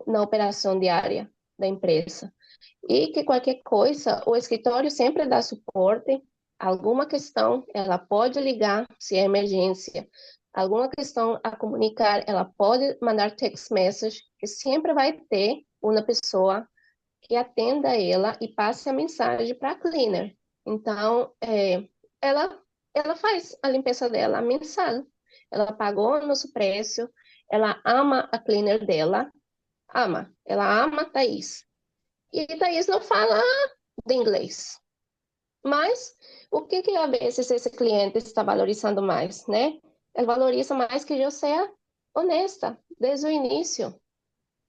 na operação diária da empresa. E que qualquer coisa, o escritório sempre dá suporte. Alguma questão, ela pode ligar se é emergência. Alguma questão a comunicar, ela pode mandar text message, que sempre vai ter uma pessoa que atenda ela e passe a mensagem para a cleaner. Então, ela, ela faz a limpeza dela mensal. Ela pagou o nosso preço, ela ama a cleaner dela, ama. Ela ama a Thaís. E Thaís não fala de inglês. Mas o que às vezes esse cliente está valorizando mais, né? Ele valoriza mais que eu seja honesta desde o início,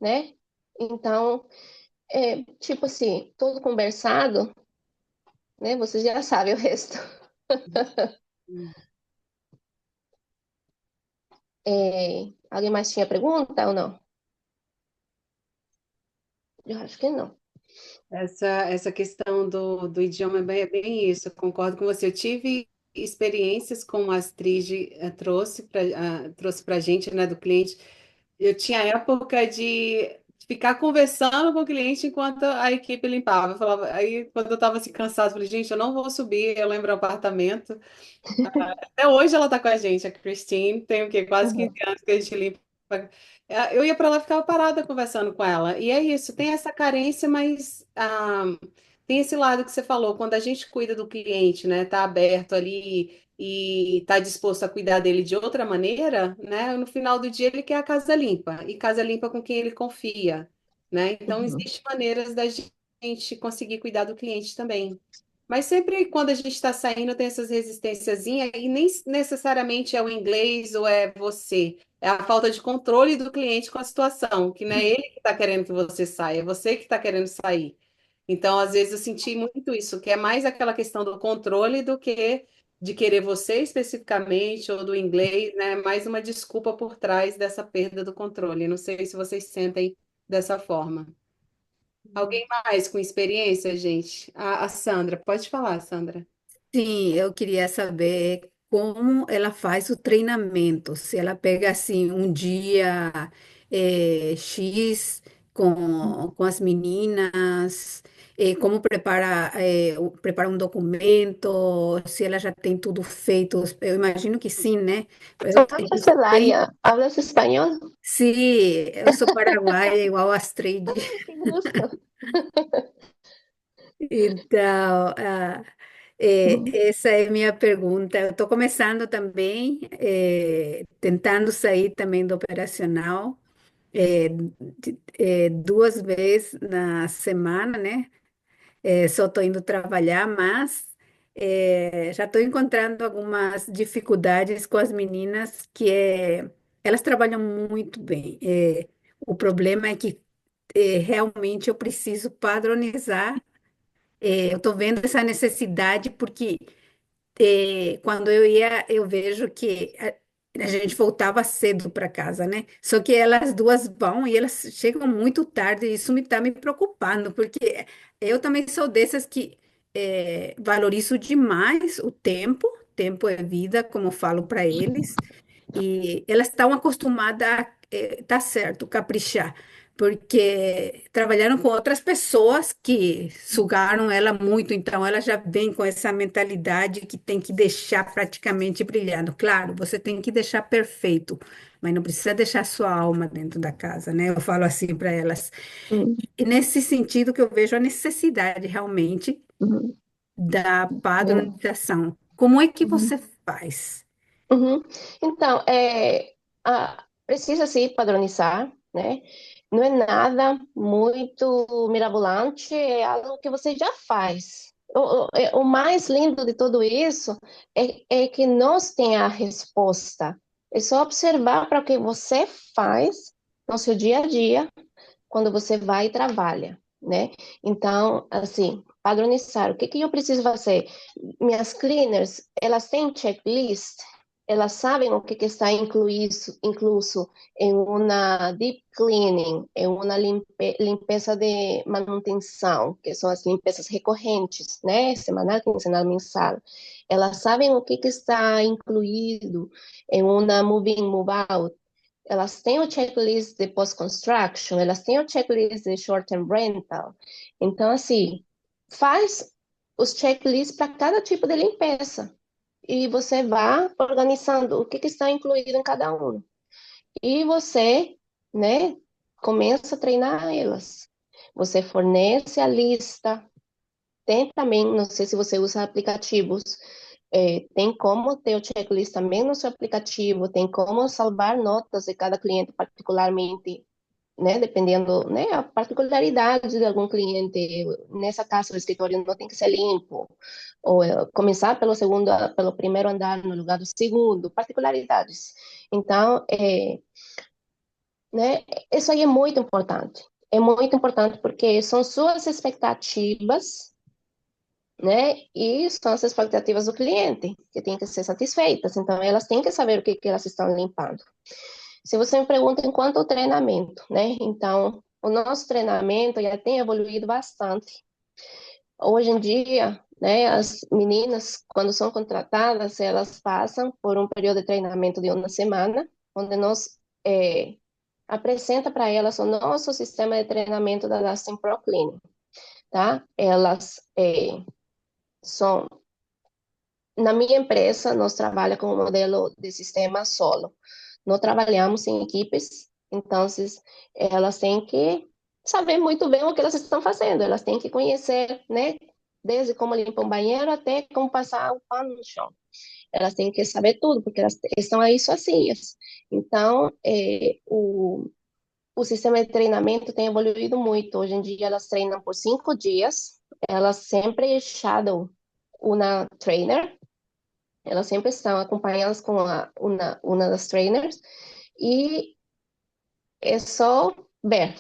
né? Então, tipo assim, tudo conversado, né? Você já sabe o resto. Alguém mais tinha pergunta ou não? Eu acho que não. Essa questão do idioma é bem isso, eu concordo com você. Eu tive experiências como a Astrid trouxe para a gente, né, do cliente. Eu tinha época de ficar conversando com o cliente enquanto a equipe limpava. Eu falava, aí, quando eu estava assim, cansada, eu falei, gente, eu não vou subir, eu lembro o apartamento. Até hoje ela está com a gente, a Christine, tem o quê? Quase 15 Uhum. anos que a gente limpa. Eu ia para lá e ficava parada conversando com ela. E é isso, tem essa carência, mas tem esse lado que você falou, quando a gente cuida do cliente, né? Tá aberto ali e tá disposto a cuidar dele de outra maneira, né? No final do dia ele quer a casa limpa, e casa limpa com quem ele confia, né? Então, Uhum. existem maneiras da gente conseguir cuidar do cliente também. Mas sempre quando a gente está saindo tem essas resistênciazinhas e nem necessariamente é o inglês ou é você. É a falta de controle do cliente com a situação, que não é ele que está querendo que você saia, é você que está querendo sair. Então, às vezes eu senti muito isso, que é mais aquela questão do controle do que de querer você especificamente ou do inglês, né? Mais uma desculpa por trás dessa perda do controle. Não sei se vocês sentem dessa forma. Alguém mais com experiência, gente? A Sandra, pode falar, Sandra. Sim, eu queria saber como ela faz o treinamento. Se ela pega assim um dia X com as meninas, como prepara um documento, se ela já tem tudo feito. Eu imagino que sim, né? Hola, Celaria, ¿hablas español? Sim, eu sou paraguaia, igual a Astrid. Qué gusto. Então, essa é a minha pergunta. Eu estou começando também, tentando sair também do operacional, duas vezes na semana, né? Só estou indo trabalhar, mas já estou encontrando algumas dificuldades com as meninas elas trabalham muito bem. O problema é que realmente eu preciso padronizar. Eu estou vendo essa necessidade porque quando eu ia, eu vejo que a gente voltava cedo para casa, né? Só que elas duas vão e elas chegam muito tarde, e isso me está me preocupando, porque eu também sou dessas que valorizo demais o tempo, tempo é vida, como eu falo para eles. E elas estão acostumadas a, tá certo, caprichar, porque trabalharam com outras pessoas que sugaram ela muito, então ela já vem com essa mentalidade que tem que deixar praticamente brilhando. Claro, você tem que deixar perfeito, mas não precisa deixar sua alma dentro da casa, né? Eu falo assim para elas. Uhum, E nesse sentido que eu vejo a necessidade realmente uhum, da uhum, padronização. Como é que uhum. você faz? Uhum. Então, precisa se padronizar, né? Não é nada muito mirabolante, é algo que você já faz. O mais lindo de tudo isso é que nós tem a resposta. É só observar para o que você faz no seu dia a dia, quando você vai e trabalha, né? Então, assim. padronizar. O que que eu preciso fazer? Minhas cleaners, elas têm checklist, elas sabem o que que está incluso em uma deep cleaning, em uma limpeza de manutenção, que são as limpezas recorrentes, né? Semanal, quinzenal, mensal. Elas sabem o que que está incluído em uma move-in, move-out. Elas têm o checklist de post-construction, elas têm o checklist de short-term rental. Então, assim, faz os checklists para cada tipo de limpeza e você vai organizando o que que está incluído em cada um. E você, né, começa a treinar elas. Você fornece a lista. Tem também, não sei se você usa aplicativos, tem como ter o checklist também no seu aplicativo, tem como salvar notas de cada cliente particularmente, né, dependendo, né, a particularidade de algum cliente. Nessa casa, o escritório não tem que ser limpo, ou começar pelo primeiro andar no lugar do segundo, particularidades. Então, né, isso aí é muito importante porque são suas expectativas, né? E são as expectativas do cliente, que têm que ser satisfeitas. Então, elas têm que saber o que que elas estão limpando. Se você me pergunta em quanto ao treinamento, né? Então, o nosso treinamento já tem evoluído bastante. Hoje em dia, né, as meninas, quando são contratadas, elas passam por um período de treinamento de uma semana, onde nós apresenta para elas o nosso sistema de treinamento da Dustin Pro Cleaning, tá? Elas são... Na minha empresa, nós trabalhamos com um modelo de sistema solo. Não trabalhamos em equipes, então elas têm que saber muito bem o que elas estão fazendo. Elas têm que conhecer, né? Desde como limpar um banheiro até como passar o pano no chão. Elas têm que saber tudo, porque elas estão aí sozinhas. Então, o sistema de treinamento tem evoluído muito. Hoje em dia, elas treinam por 5 dias. Elas sempre shadow uma trainer. Elas sempre estão acompanhadas com uma das trainers. E é só ver.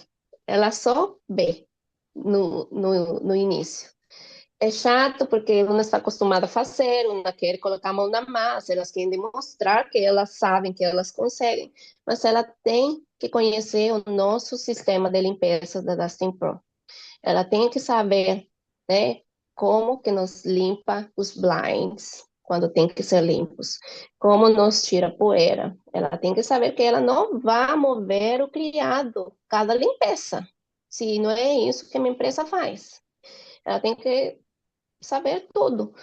Ela só vê no início. É chato porque uma está acostumada a fazer, uma quer colocar a mão na massa, elas querem demonstrar que elas sabem, que elas conseguem, mas ela tem que conhecer o nosso sistema de limpeza da Dustin Pro. Ela tem que saber, né, como que nos limpa os blinds, quando tem que ser limpos, como nos tira poeira. Ela tem que saber que ela não vai mover o criado cada limpeza, se não é isso que a minha empresa faz. Ela tem que saber tudo.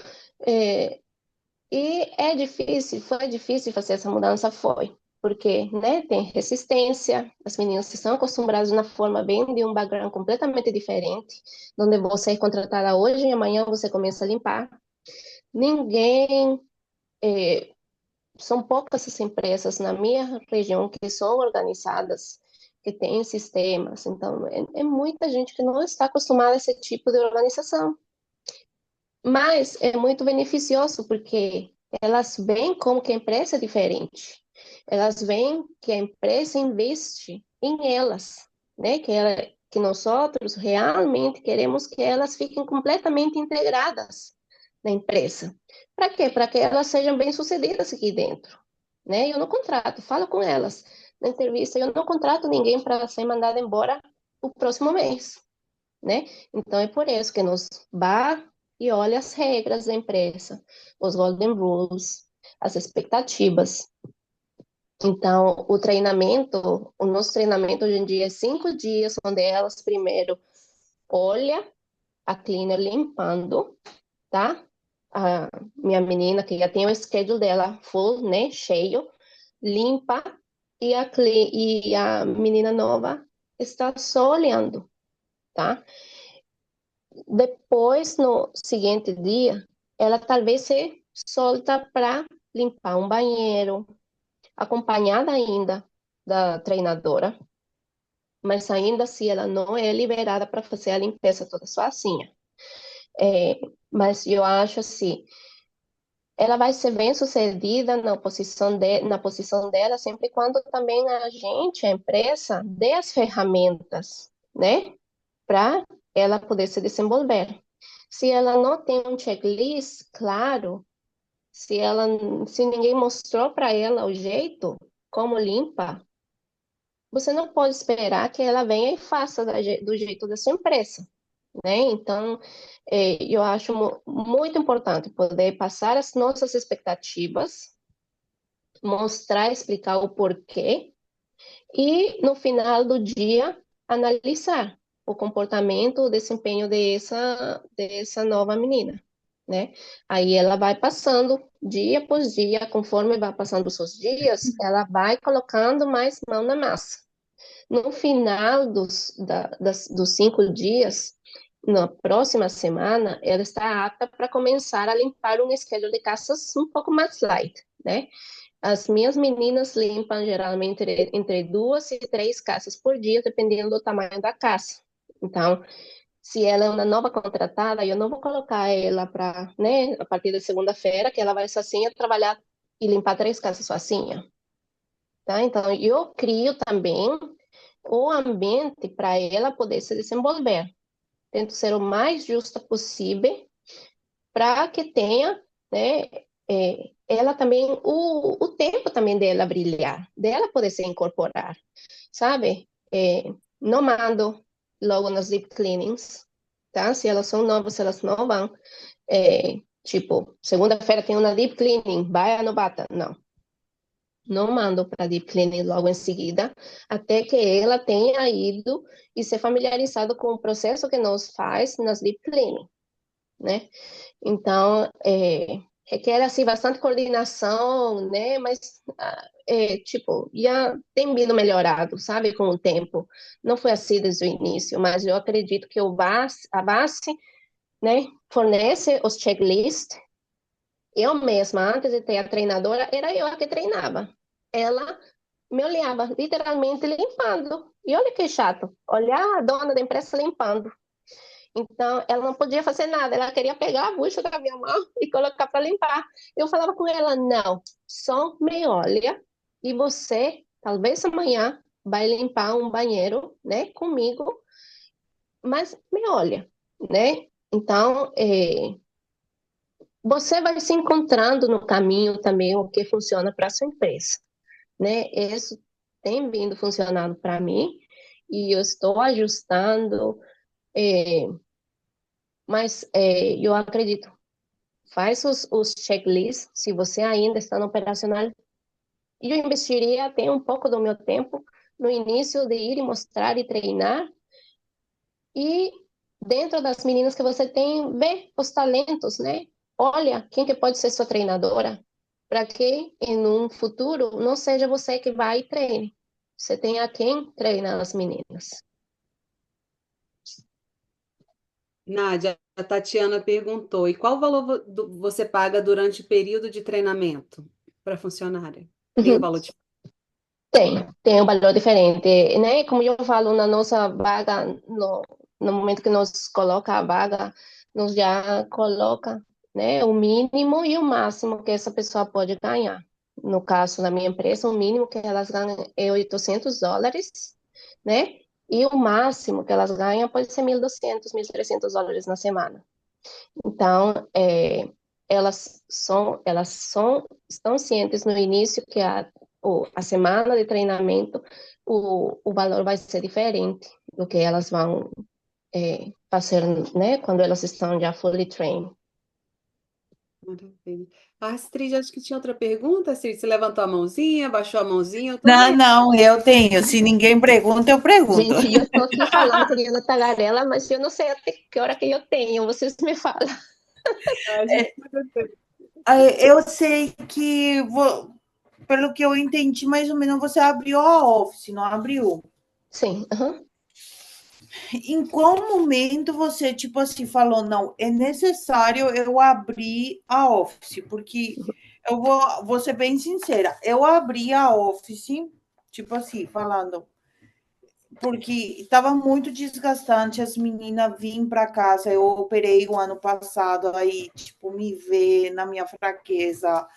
E é difícil, foi difícil fazer essa mudança, foi. Porque, né, tem resistência, as meninas estão acostumadas na forma, vêm de um background completamente diferente, onde você é contratada hoje e amanhã você começa a limpar. Ninguém, são poucas as empresas na minha região que são organizadas, que têm sistemas, então é muita gente que não está acostumada a esse tipo de organização. Mas é muito beneficioso porque elas veem como que a empresa é diferente. Elas veem que a empresa investe em elas, né? Que nós outros realmente queremos que elas fiquem completamente integradas na empresa. Para quê? Para que elas sejam bem-sucedidas aqui dentro, né? Eu não contrato, falo com elas na entrevista, eu não contrato ninguém para ser mandado embora o próximo mês, né? Então é por isso que nos bar e olha as regras da empresa, os golden rules, as expectativas. Então, o nosso treinamento hoje em dia é 5 dias, onde elas primeiro olha a cleaner limpando, tá? A minha menina, que já tem o schedule dela full, né, cheio, limpa, e a menina nova está só olhando, tá? Depois, no seguinte dia, ela talvez se solta para limpar um banheiro, acompanhada ainda da treinadora, mas ainda assim ela não é liberada para fazer a limpeza toda sozinha. Mas eu acho assim, ela vai ser bem sucedida na posição dela, sempre e quando também a gente, a empresa, dê as ferramentas, né, para ela poder se desenvolver. Se ela não tem um checklist claro, se ninguém mostrou para ela o jeito, como limpa, você não pode esperar que ela venha e faça do jeito da sua empresa, né? Então, eu acho muito importante poder passar as nossas expectativas, mostrar, explicar o porquê e, no final do dia, analisar o comportamento, o desempenho dessa nova menina, né? Aí ela vai passando dia após dia, conforme vai passando os seus dias, ela vai colocando mais mão na massa. No final dos 5 dias, na próxima semana, ela está apta para começar a limpar um schedule de caças um pouco mais light, né? As minhas meninas limpam geralmente entre 2 e 3 caças por dia, dependendo do tamanho da caça. Então, se ela é uma nova contratada, eu não vou colocar ela para, né, a partir da segunda-feira, que ela vai sozinha trabalhar e limpar 3 caças sozinha. Tá? Então, eu crio também o ambiente para ela poder se desenvolver. Tento ser o mais justa possível para que tenha, né, ela também, o tempo também dela brilhar, dela poder se incorporar, sabe? Não mando logo nas deep cleanings, tá? Se elas são novas, elas não vão. Tipo, segunda-feira tem uma deep cleaning, vai a novata. Não mando para deep cleaning logo em seguida, até que ela tenha ido e se familiarizado com o processo que nós faz nas deep cleaning, né? Então, requer assim bastante coordenação, né? Mas tipo, já tem vindo melhorado, sabe, com o tempo. Não foi assim desde o início, mas eu acredito que a base, né, fornece os checklists. Eu mesma, antes de ter a treinadora, era eu a que treinava. Ela me olhava literalmente limpando. E olha que chato, olhar a dona da empresa limpando. Então, ela não podia fazer nada, ela queria pegar a bucha da minha mão e colocar para limpar. Eu falava com ela, não, só me olha e você, talvez amanhã, vai limpar um banheiro, né, comigo, mas me olha, né? Então, você vai se encontrando no caminho também o que funciona para a sua empresa, né? Isso tem vindo funcionando para mim e eu estou ajustando, mas eu acredito, faz os checklists, se você ainda está no operacional, eu investiria até um pouco do meu tempo no início de ir e mostrar e treinar, e dentro das meninas que você tem, ver os talentos, né? Olha, quem que pode ser sua treinadora, para que em um futuro não seja você que vai e treine. Você tenha quem treinar as meninas. Nádia, a Tatiana perguntou: e qual valor você paga durante o período de treinamento para funcionária? Tem um valor diferente? Tem um valor diferente, né? Como eu falo, na nossa vaga, no momento que nós coloca a vaga, nós já coloca, né, o mínimo e o máximo que essa pessoa pode ganhar. No caso da minha empresa, o mínimo que elas ganham é US$ 800, né? E o máximo que elas ganham pode ser US$ 1.200, US$ 1.300 na semana. Então, estão cientes no início que a semana de treinamento, o valor vai ser diferente do que elas vão fazer, né, quando elas estão já fully trained. Maravilha. A Astrid, acho que tinha outra pergunta, Astrid. Você levantou a mãozinha, baixou a mãozinha, eu tô Não, vendo. não, eu tenho. Se ninguém pergunta, eu pergunto. Gente, eu estou aqui falando que eu na tagarela, mas eu não sei até que hora que eu tenho, vocês me falam. A gente... Eu sei que, pelo que eu entendi, mais ou menos, você abriu a Office, não abriu? Sim, Em qual momento você, tipo assim, falou, não, é necessário eu abrir a Office? Porque eu vou ser bem sincera, eu abri a Office, tipo assim, falando, porque estava muito desgastante as meninas virem para casa. Eu operei o ano passado, aí, tipo, me ver na minha fraqueza,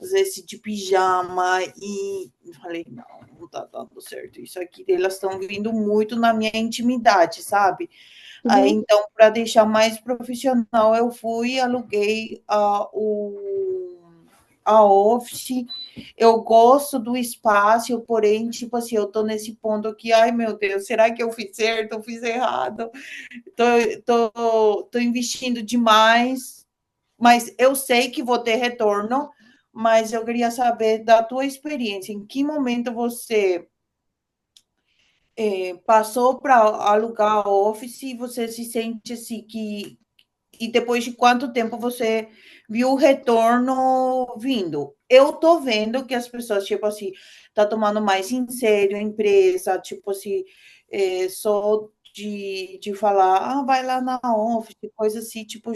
às vezes de pijama, e falei, não, não tá dando certo isso aqui, elas estão vindo muito na minha intimidade, sabe? Aí, Uhum. então, para deixar mais profissional, eu fui, aluguei a office. Eu gosto do espaço, porém, tipo assim, eu tô nesse ponto aqui, ai meu Deus, será que eu fiz certo, eu fiz errado? Tô investindo demais, mas eu sei que vou ter retorno, mas eu queria saber da tua experiência, em que momento você passou para alugar a office e você se sente assim que e depois de quanto tempo você viu o retorno vindo? Eu tô vendo que as pessoas, tipo assim, tá tomando mais em sério a empresa, tipo assim, só de falar, ah, vai lá na office, coisa assim, tipo,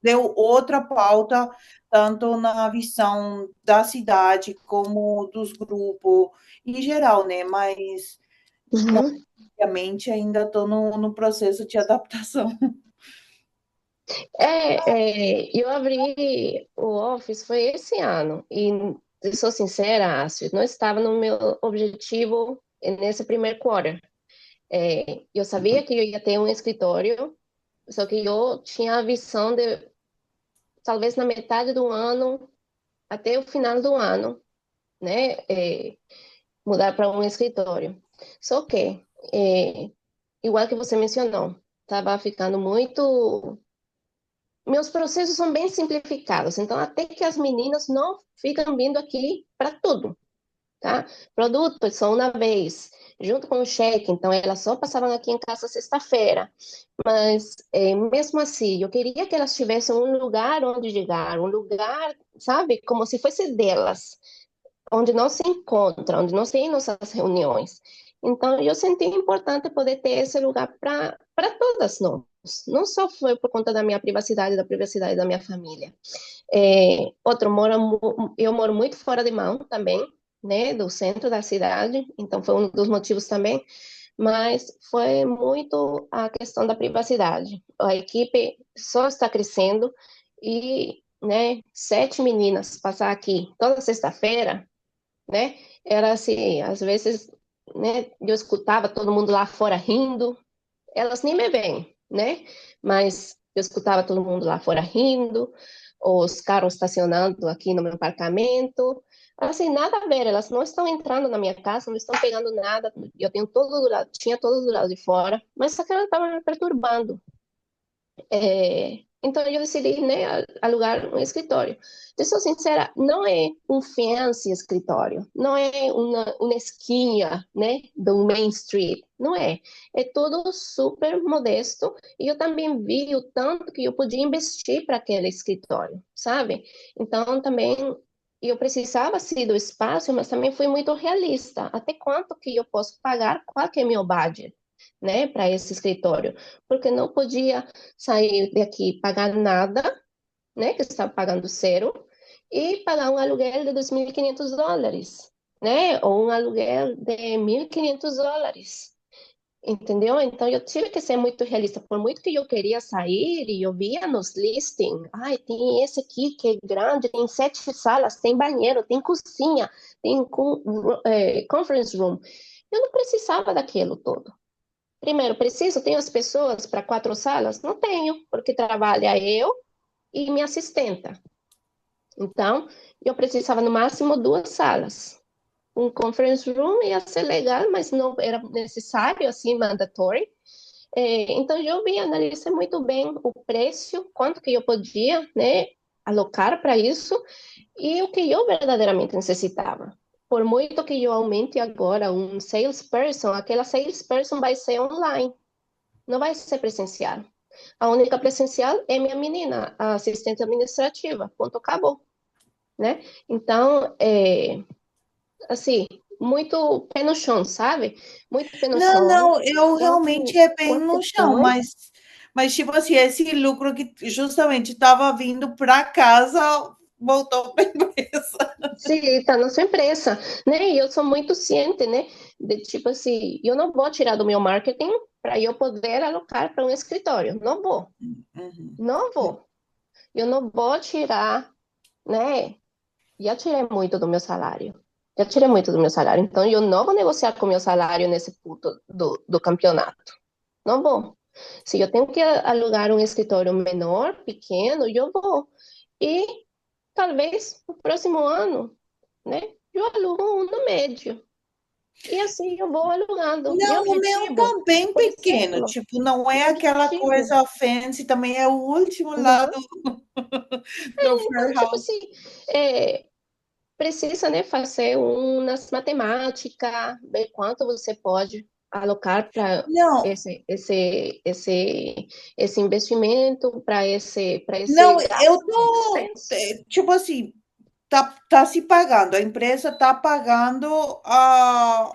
deu outra pauta, tanto na visão da cidade como dos grupos em geral, né? Mas, Uhum. obviamente, ainda estou no processo de adaptação. Eu abri o Office foi esse ano e eu sou sincera, Astrid, não estava no meu objetivo nesse primeiro quarter. Eu sabia que eu ia ter um escritório, só que eu tinha a visão de talvez na metade do ano até o final do ano, né, mudar para um escritório. Só que, igual que você mencionou, estava ficando muito. Meus processos são bem simplificados, então até que as meninas não ficam vindo aqui para tudo, tá? Produtos só uma vez, junto com o cheque, então elas só passavam aqui em casa sexta-feira. Mas mesmo assim, eu queria que elas tivessem um lugar onde chegar, um lugar, sabe, como se fosse delas, onde não se encontra, onde não tem nossas reuniões. Então, eu senti importante poder ter esse lugar para todas nós. Não só foi por conta da minha privacidade, da privacidade da minha família. Eu moro muito fora de mão também, né, do centro da cidade, então foi um dos motivos também, mas foi muito a questão da privacidade. A equipe só está crescendo e, né, 7 meninas passar aqui toda sexta-feira, né? Era assim, às vezes, né, eu escutava todo mundo lá fora rindo, elas nem me veem, né? Mas eu escutava todo mundo lá fora rindo, os carros estacionando aqui no meu apartamento, assim, nada a ver, elas não estão entrando na minha casa, não estão pegando nada, eu tenho todo do lado, tinha todo do lado de fora, mas só que ela estava me perturbando. Então eu decidi, né, alugar um escritório. Eu sou sincera, não é um fancy escritório, não é uma esquina, né, do Main Street, não é. É tudo super modesto e eu também vi o tanto que eu podia investir para aquele escritório, sabe? Então também eu precisava sim do espaço, mas também fui muito realista. Até quanto que eu posso pagar? Qual que é meu budget? Né, para esse escritório, porque não podia sair daqui pagar nada, né, que estava pagando zero, e pagar um aluguel de US$ 2.500, né, ou um aluguel de US$ 1.500, entendeu? Então eu tive que ser muito realista, por muito que eu queria sair e eu via nos listings, ai, tem esse aqui que é grande, tem 7 salas, tem banheiro, tem cozinha, tem conference room, eu não precisava daquilo todo. Primeiro, preciso? Tenho as pessoas para 4 salas? Não tenho, porque trabalha eu e minha assistenta. Então, eu precisava no máximo 2 salas. Um conference room ia ser legal, mas não era necessário, assim, mandatory. Então, eu vi, analisei muito bem o preço, quanto que eu podia, né, alocar para isso e o que eu verdadeiramente necessitava. Por muito que eu aumente agora um salesperson, aquela salesperson vai ser online, não vai ser presencial. A única presencial é minha menina, a assistente administrativa. Ponto, acabou, né? Então, assim, muito pé no chão, sabe? Muito pé no Não, chão. não, eu realmente é bem no Quanto chão, foi? mas tipo assim, esse lucro que justamente estava vindo para casa voltou para a empresa. Sim, está na sua empresa, né? E eu sou muito ciente, né? De tipo assim, eu não vou tirar do meu marketing para eu poder alocar para um escritório. Não vou, Uhum. não vou. Eu não vou tirar, né? já tirei muito do meu salário. Já tirei muito do meu salário. Então, eu não vou negociar com o meu salário nesse ponto do campeonato. Não vou. Se eu tenho que alugar um escritório menor, pequeno, eu vou. E talvez no próximo ano, né, eu alugo um no médio. E assim eu vou alugando. Meu Não, o meu objetivo, tá bem por pequeno, exemplo, tipo, não é meu aquela objetivo. coisa fancy, também é o último lá Uhum. do Então, Fair tipo House. assim, é, precisa, né, fazer umas matemática, ver quanto você pode alocar para Não, esse investimento, para esse não, eu gasto, esse tô, expense. tipo assim, tá se pagando, a empresa tá pagando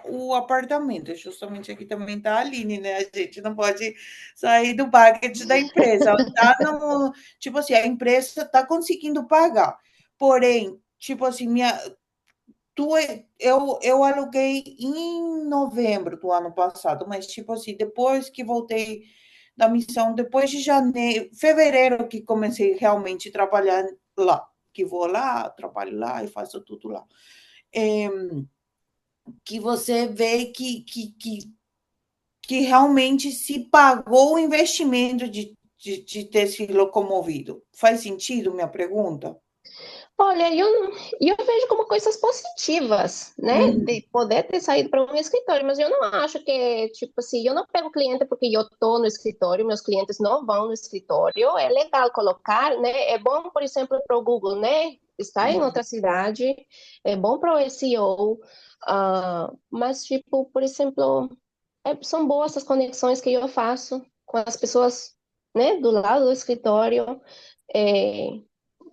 o apartamento. Justamente aqui também tá a Aline, né? A gente não pode sair do budget da empresa. Tá no, tipo assim, a empresa tá conseguindo pagar. Porém, tipo assim, eu aluguei em novembro do ano passado, mas tipo assim, depois que voltei da missão, depois de janeiro, fevereiro que comecei realmente a trabalhar lá, que vou lá, trabalho lá e faço tudo lá. É, que você vê que realmente se pagou o investimento de ter se locomovido. Faz sentido minha pergunta? Olha, eu vejo como coisas positivas, né? Uhum. De poder ter saído para um escritório, mas eu não acho que, tipo assim, eu não pego cliente porque eu estou no escritório, meus clientes não vão no escritório. É legal colocar, né? É bom, por exemplo, para o Google, né? Está em outra cidade, é bom para o SEO, mas, tipo, por exemplo, são boas as conexões que eu faço com as pessoas, né, do lado do escritório. É,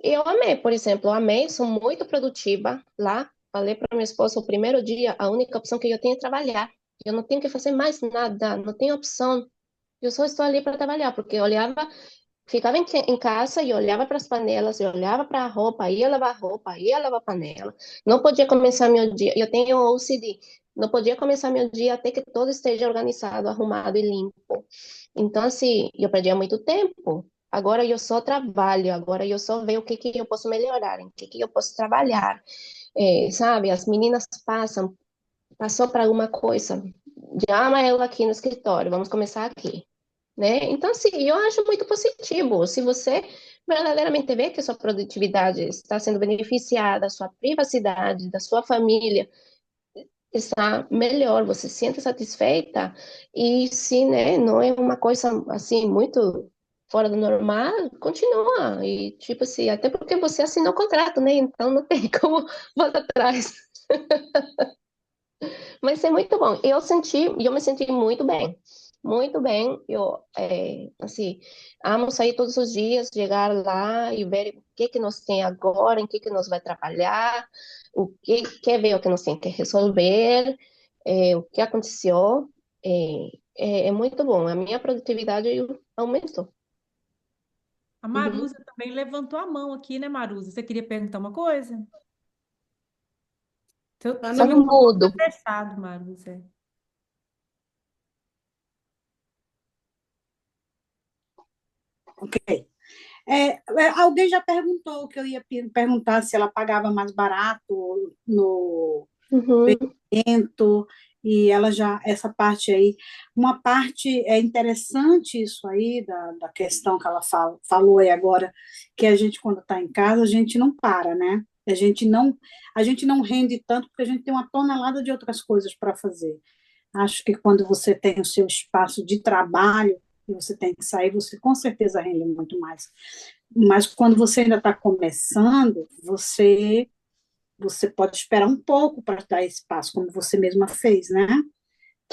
eu amei, por exemplo, eu amei, sou muito produtiva lá. Falei para minha esposa, o primeiro dia, a única opção que eu tenho é trabalhar. Eu não tenho que fazer mais nada, não tenho opção. Eu só estou ali para trabalhar, porque eu olhava, ficava em casa e olhava para as panelas, eu olhava para a roupa, ia lavar panela. Não podia começar meu dia, eu tenho OCD, não podia começar meu dia até que tudo esteja organizado, arrumado e limpo. Então, assim, eu perdia muito tempo. Agora eu só trabalho, agora eu só vejo o que que eu posso melhorar, em que eu posso trabalhar. Sabe, as meninas passou para alguma coisa, chama ela aqui no escritório, vamos começar aqui, né? Então, assim, eu acho muito positivo. Se você verdadeiramente vê que a sua produtividade está sendo beneficiada, a sua privacidade, da sua família está melhor, você se sente satisfeita e se, né, não é uma coisa assim muito fora do normal, continua. E tipo assim, até porque você assinou o contrato, né? Então não tem como voltar atrás. Mas é muito bom. Eu me senti muito bem. Muito bem. Eu, assim, amo sair todos os dias, chegar lá e ver o que que nós tem agora, em que nós vai trabalhar, o que quer ver o que nós tem que resolver, o que aconteceu. É muito bom. A minha produtividade aumentou. A Uhum. Marusa também levantou a mão aqui, né, Marusa? Você queria perguntar uma coisa? Tá Só Seu no microfone está mudo. fechado, Marusa. Ok. Alguém já perguntou que eu ia perguntar se ela pagava mais barato no Uhum. evento, e ela já, essa parte aí, uma parte é interessante isso aí, da questão que ela falou aí agora, que a gente, quando está em casa, a gente não para, né? A gente não rende tanto porque a gente tem uma tonelada de outras coisas para fazer. Acho que quando você tem o seu espaço de trabalho e você tem que sair, você com certeza rende muito mais. Mas quando você ainda está começando, você pode esperar um pouco para dar espaço, como você mesma fez, né?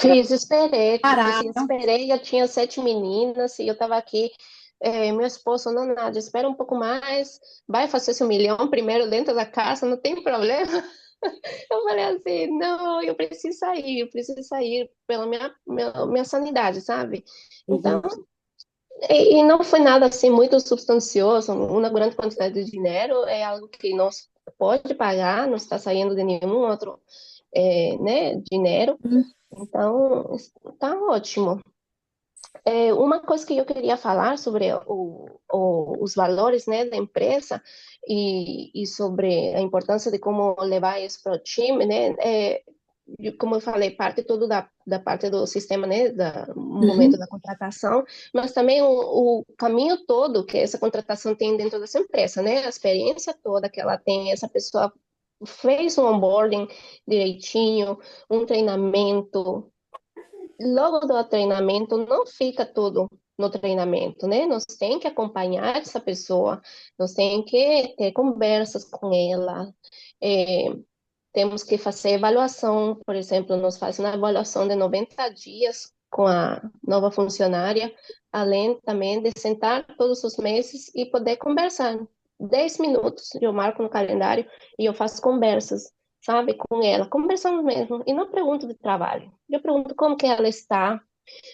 Fiz, esperei, tipo Parar. assim, esperei, eu tinha 7 meninas e eu tava aqui, meu esposo, não, nada, espera um pouco mais, vai fazer seu milhão primeiro dentro da casa, não tem problema. Eu falei assim, não, eu preciso sair pela minha sanidade, sabe? Então, Uhum. e não foi nada assim muito substancioso, uma grande quantidade de dinheiro, é algo que nós pode pagar, não está saindo de nenhum outro, né, dinheiro, então, tá ótimo. Uma coisa que eu queria falar sobre os valores, né, da empresa e sobre a importância de como levar isso para o time, né, como eu falei, parte tudo da parte do sistema, né, do momento Uhum. da contratação, mas também o caminho todo que essa contratação tem dentro dessa empresa, né, a experiência toda que ela tem, essa pessoa fez um onboarding direitinho, um treinamento, logo do treinamento não fica tudo no treinamento, né? Nós tem que acompanhar essa pessoa, nós tem que ter conversas com ela, é, temos que fazer avaliação, por exemplo, nós fazemos uma avaliação de 90 dias com a nova funcionária, além também de sentar todos os meses e poder conversar. 10 minutos eu marco no calendário e eu faço conversas, sabe, com ela, conversamos mesmo, e não pergunto de trabalho, eu pergunto como que ela está,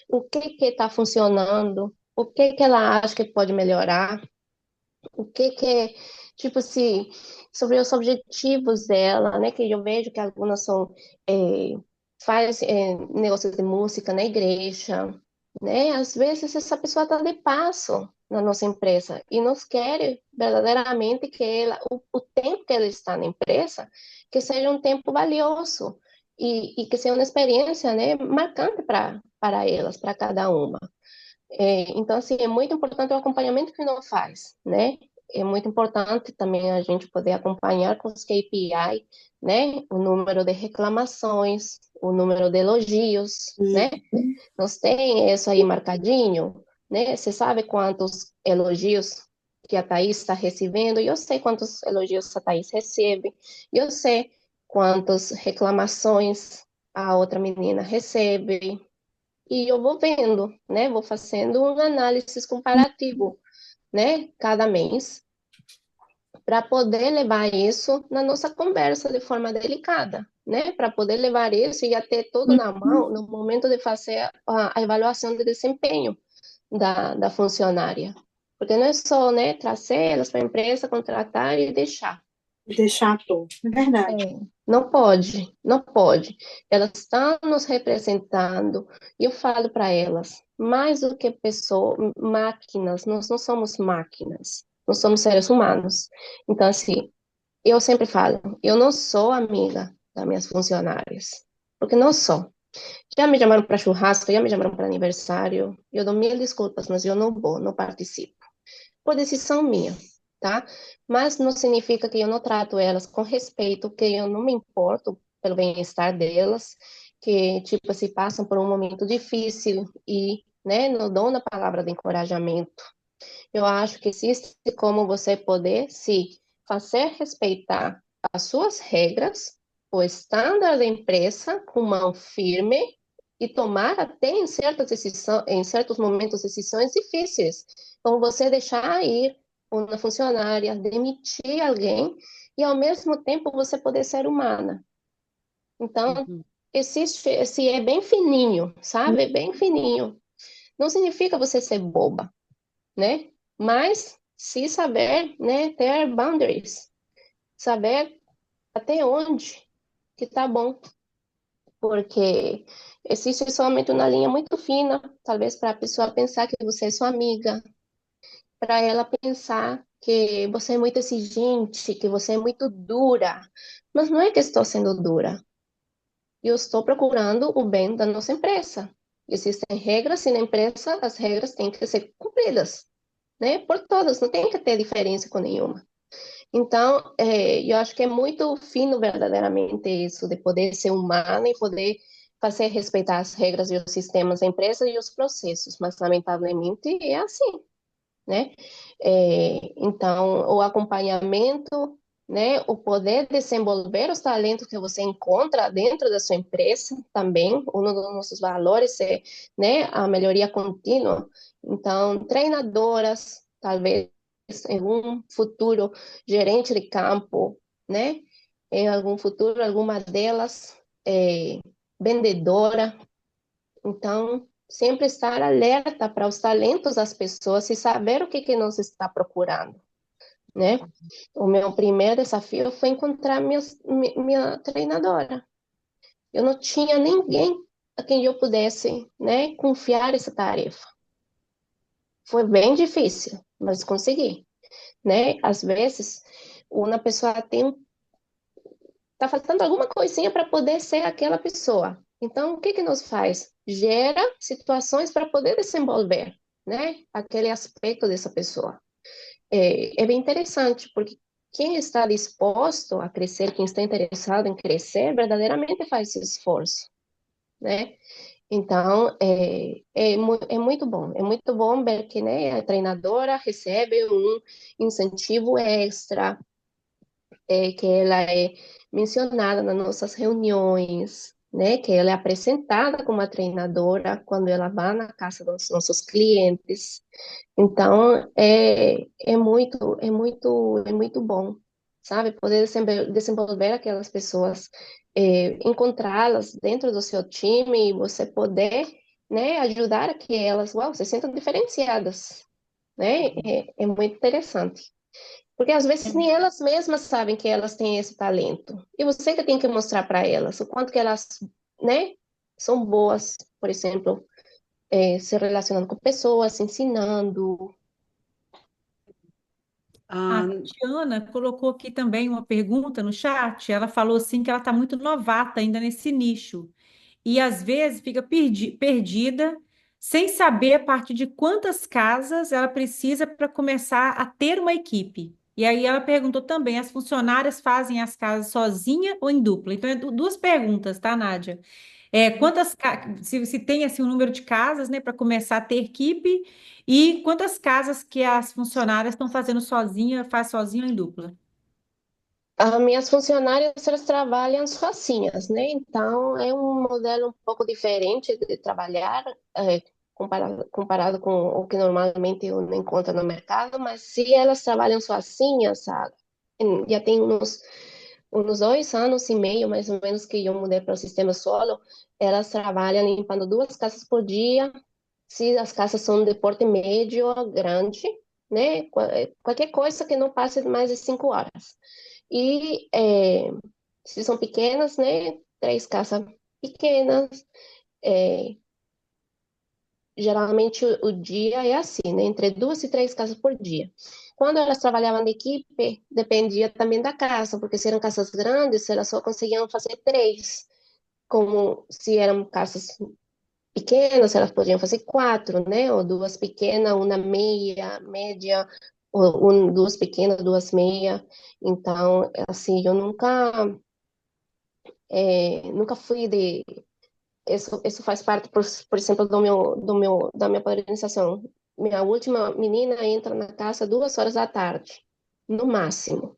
o que está funcionando, o que ela acha que pode melhorar, o que tipo assim, sobre os objetivos dela, né, que eu vejo que algumas são, é, faz negócio de música na igreja, né, às vezes essa pessoa está de passo na nossa empresa e nós quer verdadeiramente que o tempo que ela está na empresa, que seja um tempo valioso e que seja uma experiência, né, marcante para elas, para cada uma. Então, assim, é muito importante o acompanhamento que não faz, né? É muito importante também a gente poder acompanhar com os KPI, né? O número de reclamações, o número de elogios, né? Nós tem isso aí marcadinho, né? Você sabe quantos elogios que a Thaís está recebendo? Eu sei quantos elogios a Thaís recebe, eu sei quantas reclamações a outra menina recebe, e eu vou vendo, né? Vou fazendo um análise comparativo, né? Cada mês, para poder levar isso na nossa conversa de forma delicada, né? Para poder levar isso e já ter tudo na mão no momento de fazer a avaliação de desempenho da funcionária. Porque não é só, né, trazer elas para a empresa, contratar e deixar. Deixar à toa. É É, verdade. não pode, não pode. Elas estão nos representando, e eu falo para elas, mais do que pessoas, máquinas, nós não somos máquinas, nós somos seres humanos. Então, assim, eu sempre falo, eu não sou amiga das minhas funcionárias, porque não sou. Já me chamaram para churrasco, já me chamaram para aniversário, eu dou mil desculpas, mas eu não vou, não participo por decisão minha, tá? Mas não significa que eu não trato elas com respeito, que eu não me importo pelo bem-estar delas, que, tipo, se passam por um momento difícil e, né, não dou na palavra de encorajamento. Eu acho que existe como você poder se fazer respeitar as suas regras, o estándar da empresa com mão firme e tomar até em certas decisões, em certos momentos decisões difíceis, como você deixar ir uma funcionária, demitir alguém e ao mesmo tempo você poder ser humana. Então, Uhum. existe, esse é bem fininho, sabe? Bem fininho. Não significa você ser boba, né? Mas se saber, né, ter boundaries, saber até onde que tá bom, porque existe somente uma linha muito fina, talvez para a pessoa pensar que você é sua amiga, para ela pensar que você é muito exigente, que você é muito dura, mas não é que estou sendo dura, eu estou procurando o bem da nossa empresa. Existem regras e na empresa as regras têm que ser cumpridas, né? Por todas, não tem que ter diferença com nenhuma. Então, eu acho que é muito fino verdadeiramente isso, de poder ser humano e poder fazer respeitar as regras e os sistemas da empresa e os processos, mas lamentavelmente é assim, né? Então, o acompanhamento, né? O poder desenvolver os talentos que você encontra dentro da sua empresa também, um dos nossos valores é, né, a melhoria contínua. Então, treinadoras, talvez em um futuro gerente de campo, né? Em algum futuro, alguma delas vendedora. Então, sempre estar alerta para os talentos das pessoas e saber o que que nós está procurando, né? O meu primeiro desafio foi encontrar minha treinadora. Eu não tinha ninguém, a quem eu pudesse, né, confiar essa tarefa. Foi bem difícil, mas consegui, né? Às vezes, uma pessoa tá faltando alguma coisinha para poder ser aquela pessoa. Então, o que que nos faz? Gera situações para poder desenvolver, né, aquele aspecto dessa pessoa. É bem interessante, porque quem está disposto a crescer, quem está interessado em crescer, verdadeiramente faz esse esforço, né? Então, é muito bom ver que, né, a treinadora recebe um incentivo extra, que ela é mencionada nas nossas reuniões, né, que ela é apresentada como a treinadora quando ela vai na casa dos nossos clientes. Então, é muito bom, sabe? Poder desenvolver aquelas pessoas, encontrá-las dentro do seu time e você poder, né, ajudar a que elas, uau, se sintam diferenciadas, né? É muito interessante. Porque às vezes nem elas mesmas sabem que elas têm esse talento. E você que tem que mostrar para elas o quanto que elas, né, são boas, por exemplo, se relacionando com pessoas, ensinando. A Ah, Tatiana colocou aqui também uma pergunta no chat. Ela falou assim que ela está muito novata ainda nesse nicho e às vezes fica perdida, sem saber a partir de quantas casas ela precisa para começar a ter uma equipe. E aí ela perguntou também: as funcionárias fazem as casas sozinha ou em dupla? Então, duas perguntas, tá, Nádia? Se tem assim um número de casas, né, para começar a ter equipe, e quantas casas que as funcionárias estão fazendo sozinha, faz sozinha ou em dupla? As minhas funcionárias, elas trabalham sozinhas, né? Então, é um modelo um pouco diferente de trabalhar, comparado com o que normalmente eu encontro no mercado, mas se elas trabalham sozinhas, sabe? Já tem uns 2 anos e meio, mais ou menos, que eu mudei para o sistema solo, elas trabalham limpando 2 casas por dia, se as casas são de porte médio ou grande, né? Qualquer coisa que não passe mais de 5 horas. E se são pequenas, né? 3 casas pequenas. é, Geralmente o dia é assim, né? Entre 2 e 3 casas por dia. Quando elas trabalhavam em equipe, dependia também da casa, porque se eram casas grandes, elas só conseguiam fazer 3. Como se eram casas pequenas, elas podiam fazer 4, né? Ou 2 pequenas, uma meia, média, ou duas pequenas, duas meia. Então, assim, eu nunca fui de. Isso faz parte, por exemplo, da minha padronização. Minha última menina entra na casa 2 horas da tarde, no máximo.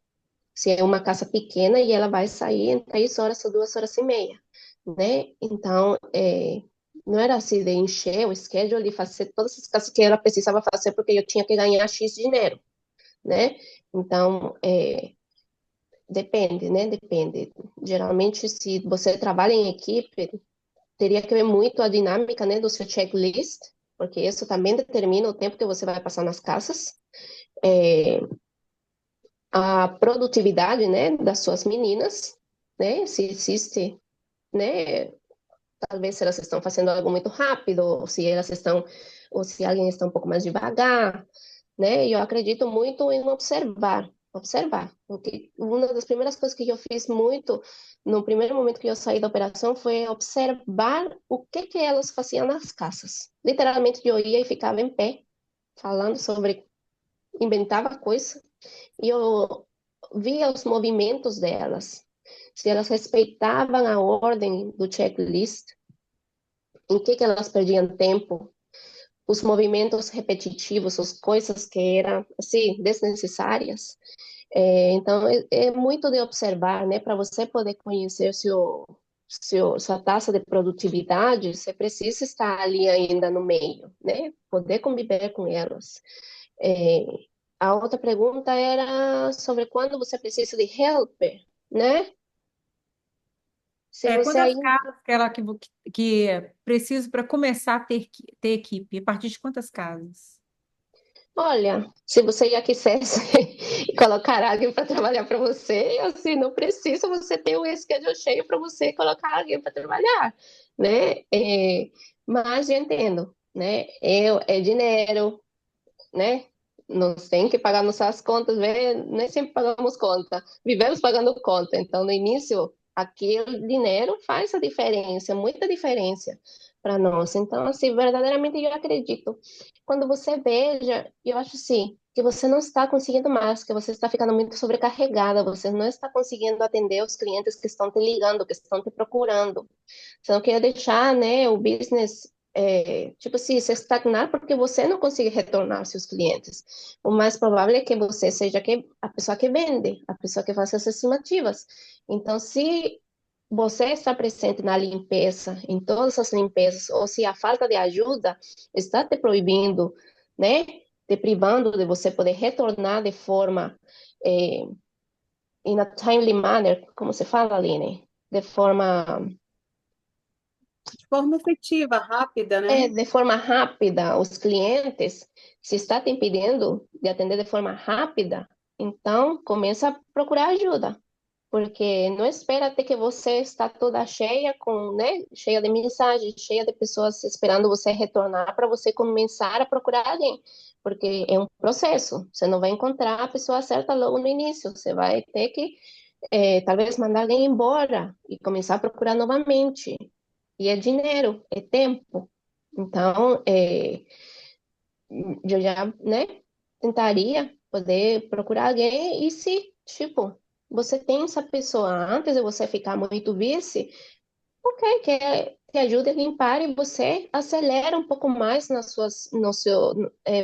Se é uma casa pequena e ela vai sair em 3 horas ou 2 horas e meia, né? Então, não era assim de encher o schedule e fazer todas as coisas que ela precisava fazer porque eu tinha que ganhar X dinheiro, né? Então, depende, né? Depende. Geralmente, se você trabalha em equipe, teria que ver muito a dinâmica, né, do seu checklist, porque isso também determina o tempo que você vai passar nas casas. É, a produtividade, né, das suas meninas, né, se existe, né, talvez se elas estão fazendo algo muito rápido, ou se alguém está um pouco mais devagar, né, e eu acredito muito em observar, porque uma das primeiras coisas que eu fiz muito no primeiro momento que eu saí da operação foi observar o que que elas faziam nas casas. Literalmente eu ia e ficava em pé, falando sobre, inventava coisa, e eu via os movimentos delas, se elas respeitavam a ordem do checklist, em que elas perdiam tempo, os movimentos repetitivos, as coisas que eram assim desnecessárias. Então é muito de observar, né? Para você poder conhecer sua taxa de produtividade, você precisa estar ali ainda no meio, né? Poder conviver com elas. É, a outra pergunta era sobre quando você precisa de helper, né? Se você Quantas ainda. casas que é preciso para começar a ter equipe? A partir de quantas casas? Olha, se você já quisesse colocar alguém para trabalhar para você, assim, não precisa você ter um schedule cheio para você colocar alguém para trabalhar, né? Mas eu entendo, né? É dinheiro, né? Nós tem que pagar nossas contas, né? Nem sempre pagamos conta, vivemos pagando conta. Então, no início, aquele dinheiro faz a diferença, muita diferença para nós. Então, assim, verdadeiramente eu acredito. Quando você veja, eu acho assim, que você não está conseguindo mais, que você está ficando muito sobrecarregada, você não está conseguindo atender os clientes que estão te ligando, que estão te procurando. Você não quer deixar, né, o business, tipo assim, se estagnar porque você não consegue retornar seus clientes. O mais provável é que você seja a pessoa que vende, a pessoa que faz as estimativas. Então, se você está presente na limpeza, em todas as limpezas, ou se a falta de ajuda está te proibindo, né, te privando de você poder retornar de forma, é, in a timely manner, como se fala, Aline? De forma De forma efetiva, rápida, né? de forma rápida os clientes, se está te impedindo de atender de forma rápida, então começa a procurar ajuda, porque não espera até que você está toda cheia com, né, cheia de mensagens, cheia de pessoas esperando você retornar para você começar a procurar alguém, porque é um processo. Você não vai encontrar a pessoa certa logo no início. Você vai ter que talvez mandar alguém embora e começar a procurar novamente. E é dinheiro, é tempo. Então, eu já, né, tentaria poder procurar alguém e se, tipo, você tem essa pessoa antes de você ficar muito vice, ok, que ajude a limpar e você acelera um pouco mais no seu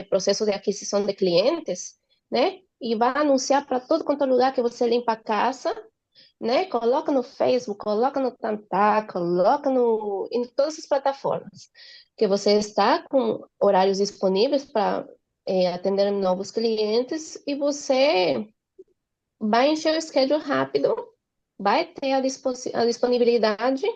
processo de aquisição de clientes, né? E vai anunciar para todo quanto é lugar que você limpa a casa, né? Coloca no Facebook, coloca no Tantá, coloca em todas as plataformas que você está com horários disponíveis para atender novos clientes e você vai encher o schedule rápido, vai ter a disponibilidade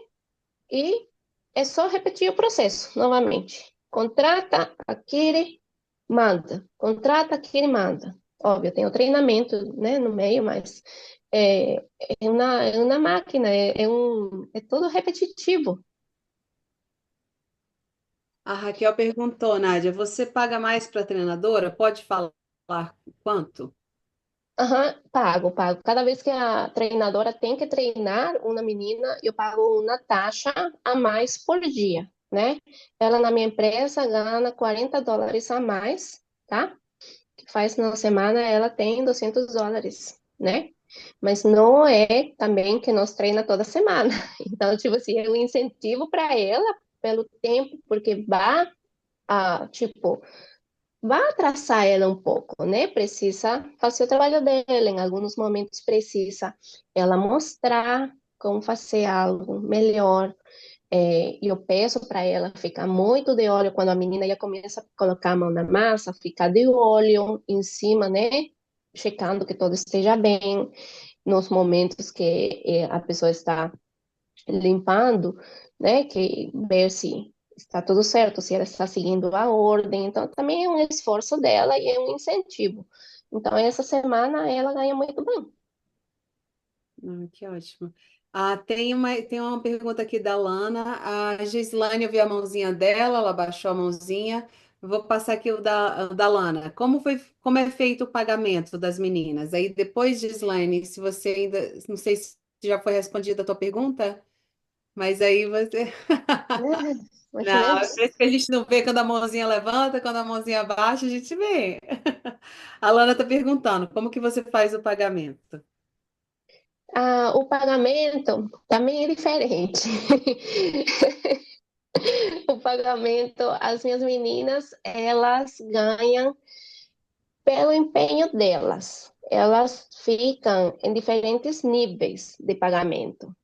e é só repetir o processo novamente. Contrata, adquire, manda. Contrata, adquire, manda. Óbvio, tem o treinamento, né, no meio, mas é, é uma máquina, é todo repetitivo. A Raquel perguntou, Nádia, você paga mais para a treinadora? Pode falar quanto? Aham, pago, pago. Cada vez que a treinadora tem que treinar uma menina, eu pago uma taxa a mais por dia, né? Ela na minha empresa ganha US$ 40 a mais, tá? Que faz na semana ela tem US$ 200, né? Mas não é também que nós treina toda semana. Então, tipo assim, é um incentivo para ela pelo tempo, porque tipo, vai atrasar ela um pouco, né? Precisa fazer o trabalho dela, em alguns momentos precisa ela mostrar como fazer algo melhor. E eu peço para ela ficar muito de olho quando a menina já começa a colocar a mão na massa, ficar de olho em cima, né? Checando que tudo esteja bem. Nos momentos que a pessoa está limpando, né? Que ver se está tudo certo, se ela está seguindo a ordem. Então, também é um esforço dela e é um incentivo. Então, essa semana ela ganha muito bem. Que ótimo. Tem uma pergunta aqui da Lana. A Gislane, eu vi a mãozinha dela, ela baixou a mãozinha. Eu vou passar aqui o da Lana. Como é feito o pagamento das meninas? Aí depois, Gislane, se você ainda, não sei se já foi respondida a tua pergunta, mas aí você. Mais ou Não, menos. parece que a gente não vê quando a mãozinha levanta, quando a mãozinha baixa, a gente vê. A Lana está perguntando, como que você faz o pagamento? O pagamento também é diferente. O pagamento, as minhas meninas, elas ganham pelo empenho delas. Elas ficam em diferentes níveis de pagamento.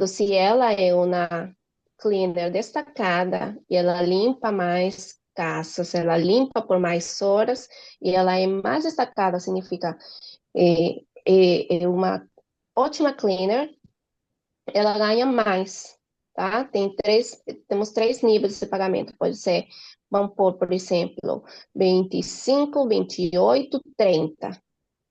Se ela é uma cleaner destacada e ela limpa mais casas, ela limpa por mais horas e ela é mais destacada, significa é uma ótima cleaner, ela ganha mais. tá? Temos três níveis de pagamento. Pode ser, vamos pôr, por exemplo, 25, 28, 30,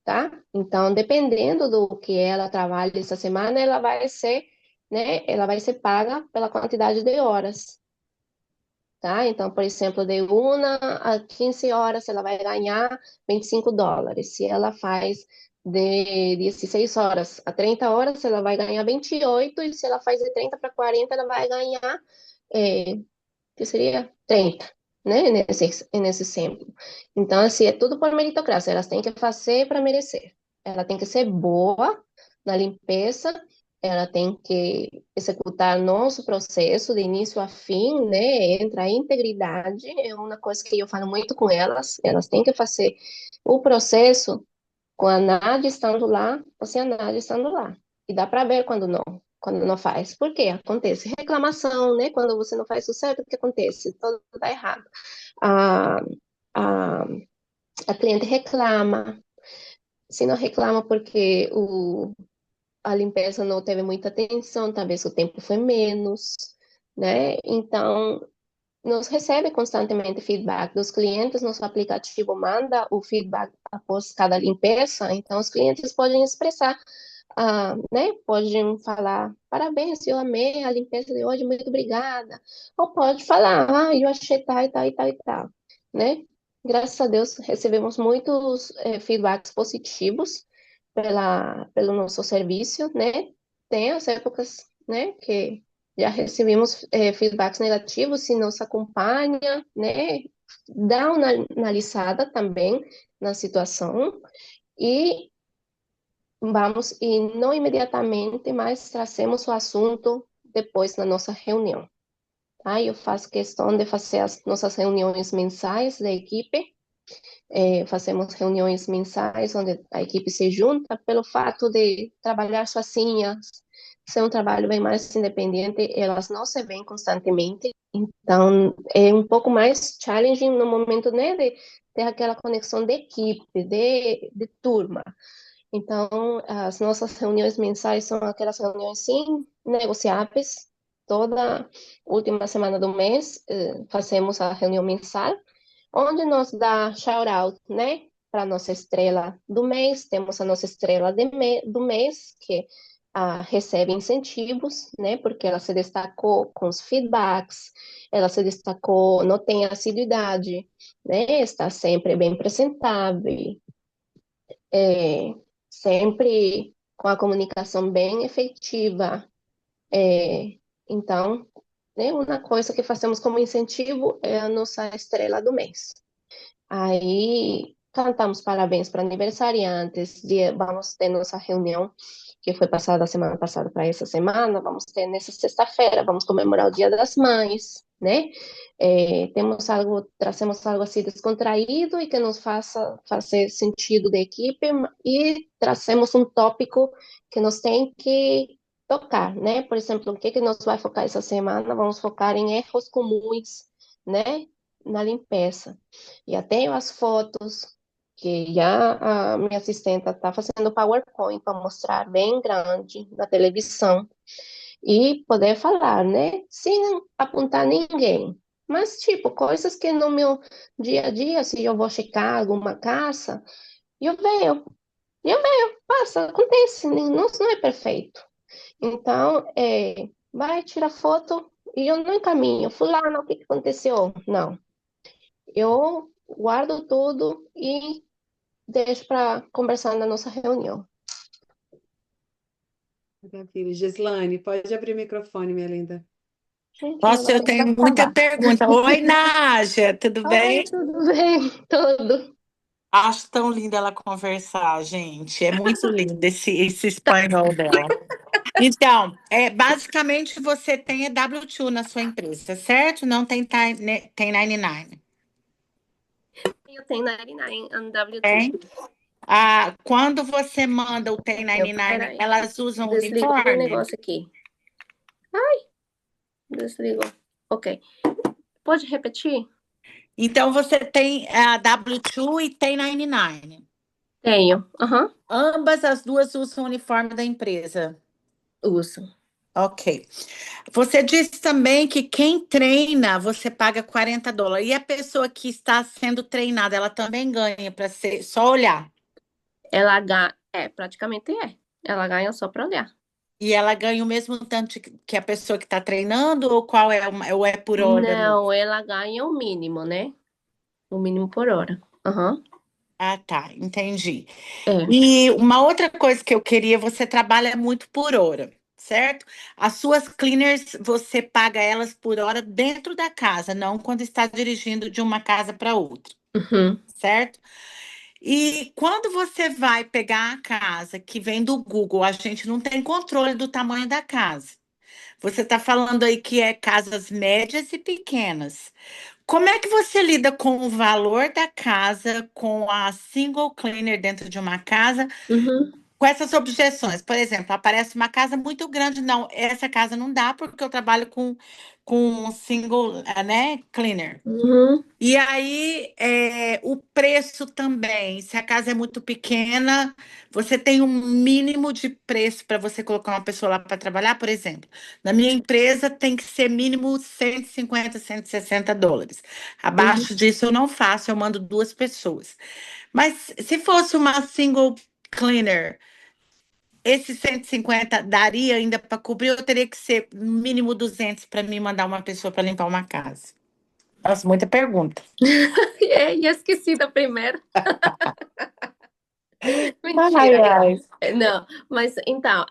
tá? Então, dependendo do que ela trabalha essa semana, ela vai ser, né? Ela vai ser paga pela quantidade de horas, tá? Então, por exemplo, de 1 a 15 horas, ela vai ganhar US$ 25. Se ela faz de 16 horas a 30 horas, ela vai ganhar 28, e se ela faz de 30 para 40, ela vai ganhar, que seria 30, né? Nesse exemplo. Então, assim, é tudo por meritocracia. Elas têm que fazer para merecer. Ela tem que ser boa na limpeza, ela tem que executar nosso processo de início a fim, né? Entra a integridade, é uma coisa que eu falo muito com elas. Elas têm que fazer o processo com a Nádia estando lá, ou sem a Nádia estando lá. E dá para ver quando não faz. Por quê? Acontece reclamação, né? Quando você não faz o certo, o que acontece? Tudo está errado. A, a, a cliente reclama. Se não reclama porque a limpeza não teve muita atenção, talvez o tempo foi menos, né? Então, nos recebe constantemente feedback dos clientes, nosso aplicativo manda o feedback após cada limpeza, então os clientes podem expressar, né? Podem falar, parabéns, eu amei a limpeza de hoje, muito obrigada. Ou pode falar, eu achei tal e tal e tal e tal, né? Graças a Deus recebemos muitos feedbacks positivos pelo nosso serviço, né? Tem as épocas, né, que já recebemos feedbacks negativos, se nos acompanha, né? Dá uma analisada também na situação e não imediatamente, mas trazemos o assunto depois na nossa reunião. Tá? Eu faço questão de fazer as nossas reuniões mensais da equipe. Fazemos reuniões mensais onde a equipe se junta pelo fato de trabalhar sozinhas, ser um trabalho bem mais independente, elas não se veem constantemente, então é um pouco mais challenging no momento, né, de ter aquela conexão de equipe, de turma. Então, as nossas reuniões mensais são aquelas reuniões, sim, negociáveis. Toda última semana do mês, fazemos a reunião mensal, onde nós dá shout-out, né, para nossa estrela do mês. Temos a nossa estrela do mês, que recebe incentivos, né, porque ela se destacou com os feedbacks, ela se destacou, não tem assiduidade, né, está sempre bem apresentável, sempre com a comunicação bem efetiva. Então, né, uma coisa que fazemos como incentivo é a nossa estrela do mês. Aí cantamos parabéns para aniversariantes, vamos ter nossa reunião, que foi passada a semana passada para essa semana, vamos ter nessa sexta-feira, vamos comemorar o Dia das Mães, né? Trazemos algo assim descontraído e que nos faça fazer sentido da equipe, e trazemos um tópico que nos tem que tocar, né? Por exemplo, o que nós vai focar essa semana? Vamos focar em erros comuns, né? Na limpeza. Já tenho as fotos, que já a minha assistente está fazendo PowerPoint para mostrar bem grande na televisão e poder falar, né? Sem apontar ninguém. Mas, tipo, coisas que no meu dia a dia, se eu vou checar alguma casa, passa, acontece, não é perfeito. Então, vai tirar foto e eu não encaminho. Fulano, o que aconteceu? Não. Eu guardo tudo e deixo para conversar na nossa reunião. Maravilha. Gislane, pode abrir o microfone, minha linda. Gente, Nossa, eu tenho muita pergunta. Oi, Nádia, tudo bem? Oi, tudo bem? Tudo. Acho tão linda ela conversar, gente. É muito lindo esse espanhol dela. Então, basicamente você tem W2 na sua empresa, certo? Não tem 99. Eu tenho 99 and W2. Tem? Quando você manda o 1099, Peraí. elas usam Desligou o uniforme? negócio aqui. Ai, desligou. Ok. Pode repetir? Então você tem a W2 e 1099. Tenho. Ambas as duas usam o uniforme da empresa. Uso. Ok. Você disse também que quem treina, você paga $40. E a pessoa que está sendo treinada, ela também ganha para ser só olhar. Ela ganha, praticamente é. Ela ganha só para olhar. E ela ganha o mesmo tanto que a pessoa que está treinando, ou qual é, ou é por hora? Não, ela ganha o mínimo, né? O mínimo por hora. Aham. Ah, tá, entendi. É. E uma outra coisa que eu queria, você trabalha muito por hora, certo? As suas cleaners, você paga elas por hora dentro da casa, não quando está dirigindo de uma casa para outra, Uhum. certo? E quando você vai pegar a casa que vem do Google, a gente não tem controle do tamanho da casa. Você está falando aí que é casas médias e pequenas. Como é que você lida com o valor da casa, com a single cleaner dentro de uma casa, Uhum. com essas objeções? Por exemplo, aparece uma casa muito grande, não, essa casa não dá porque eu trabalho com single, né, cleaner. Uhum. E aí, o preço também, se a casa é muito pequena, você tem um mínimo de preço para você colocar uma pessoa lá para trabalhar, por exemplo. Na minha empresa tem que ser mínimo 150, $160. Uhum. Abaixo disso eu não faço, eu mando 2 pessoas. Mas se fosse uma single cleaner, esse 150 daria ainda para cobrir, eu teria que ser no mínimo 200 para mim mandar uma pessoa para limpar uma casa. Nossa, muita pergunta. E esqueci da primeira. Ai, Mentira. ai. Não, mas então,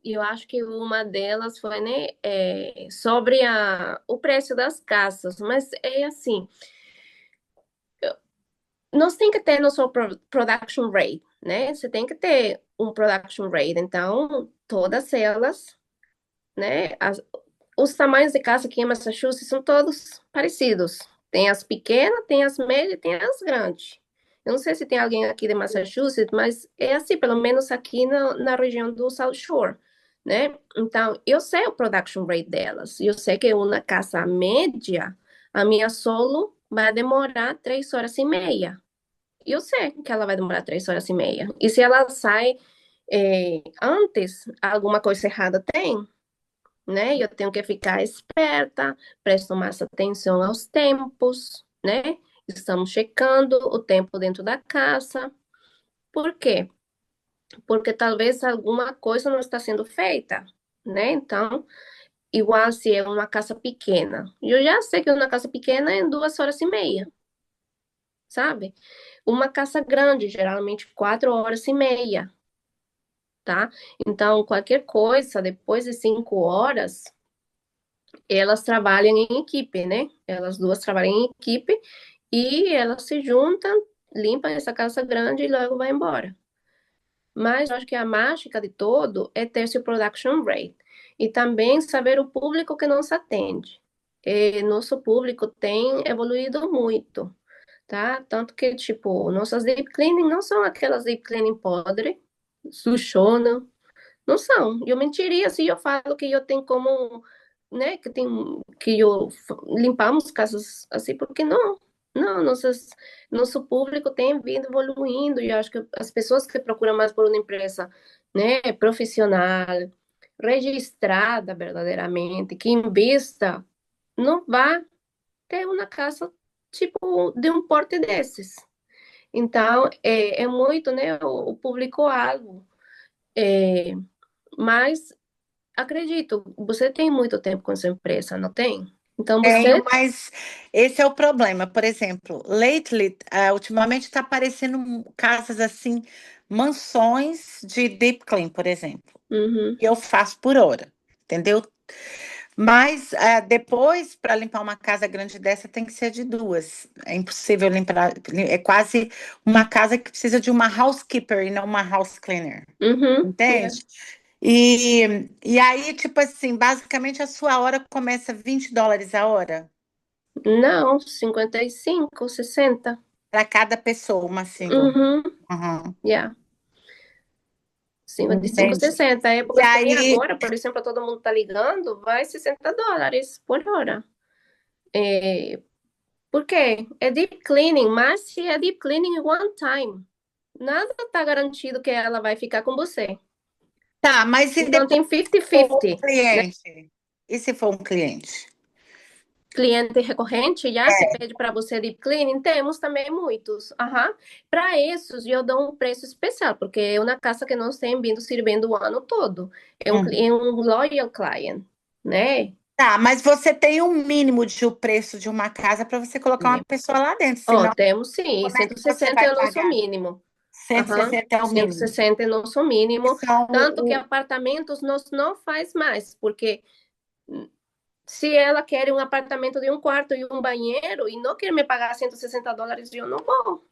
eu acho que uma delas foi, né, sobre o preço das casas, mas é assim, nós tem que ter nosso production rate, né? Você tem que ter um production rate, então, todas elas, né, os tamanhos de casa aqui em Massachusetts são todos parecidos. Tem as pequenas, tem as médias, tem as grandes. Eu não sei se tem alguém aqui de Massachusetts, mas é assim, pelo menos aqui na região do South Shore, né? Então, eu sei o production rate delas. Eu sei que uma casa média, a minha solo vai demorar 3 horas e meia. Eu sei que ela vai demorar 3 horas e meia. E se ela sai antes, alguma coisa errada tem, né? Eu tenho que ficar esperta, presto mais atenção aos tempos, né? Estamos checando o tempo dentro da casa. Por quê? Porque talvez alguma coisa não está sendo feita, né? Então, igual se é uma casa pequena. Eu já sei que uma casa pequena é em 2 horas e meia, sabe? Uma casa grande, geralmente 4 horas e meia, tá? Então, qualquer coisa, depois de 5 horas, elas trabalham em equipe, né? Elas duas trabalham em equipe e elas se juntam, limpam essa casa grande e logo vai embora. Mas eu acho que a mágica de todo é ter seu production rate e também saber o público que nos atende. Nosso público tem evoluído muito, tá? Tanto que, tipo, nossas deep cleaning não são aquelas deep cleaning podre, sushona, não são. Eu mentiria se eu falo que eu tenho como, né, limpamos casas assim, porque não. Não, nosso público tem vindo evoluindo e eu acho que as pessoas que procuram mais por uma empresa, né, profissional, registrada verdadeiramente, que invista, não vai ter uma casa tipo de um porte desses. Então, é muito, né, o público-alvo. É, mas acredito, você tem muito tempo com essa empresa, não tem? Então Tenho, você. mas esse é o problema. Por exemplo, ultimamente está aparecendo casas assim, mansões de deep clean, por exemplo. Uhum. E eu faço por hora, entendeu? Mas depois, para limpar uma casa grande dessa, tem que ser de 2. É impossível limpar. É quase uma casa que precisa de uma housekeeper e não uma house cleaner. Uhum. Entende? E aí, tipo assim, basicamente a sua hora começa $20 a hora Não, 55, 60. para cada pessoa, uma single. Uhum. Uhum. Yeah. 55, Entende? 60. E Épocas que nem aí, agora, por exemplo, todo mundo tá ligando, vai $60 por hora. É, por quê? É deep cleaning, mas se é deep cleaning one time, nada tá garantido que ela vai ficar com você. Tá, mas e Então tem depois se for um 50-50, né? cliente? E se for um cliente? Cliente recorrente, já que pede para você deep cleaning, temos também muitos. Aham. Para esses, eu dou um preço especial, porque é uma casa que nós temos vindo servindo o ano todo. É um loyal client, né? Tá, mas você tem um mínimo de o preço de uma casa para você colocar uma pessoa lá dentro, Ó, senão temos sim, como é que cento e você sessenta vai é o nosso pagar? mínimo. Aham, 160 é o cento e mínimo. sessenta é o nosso Que mínimo. são Tanto que apartamentos nós não faz mais, porque se ela quer um apartamento de um quarto e um banheiro e não quer me pagar $160, eu não vou,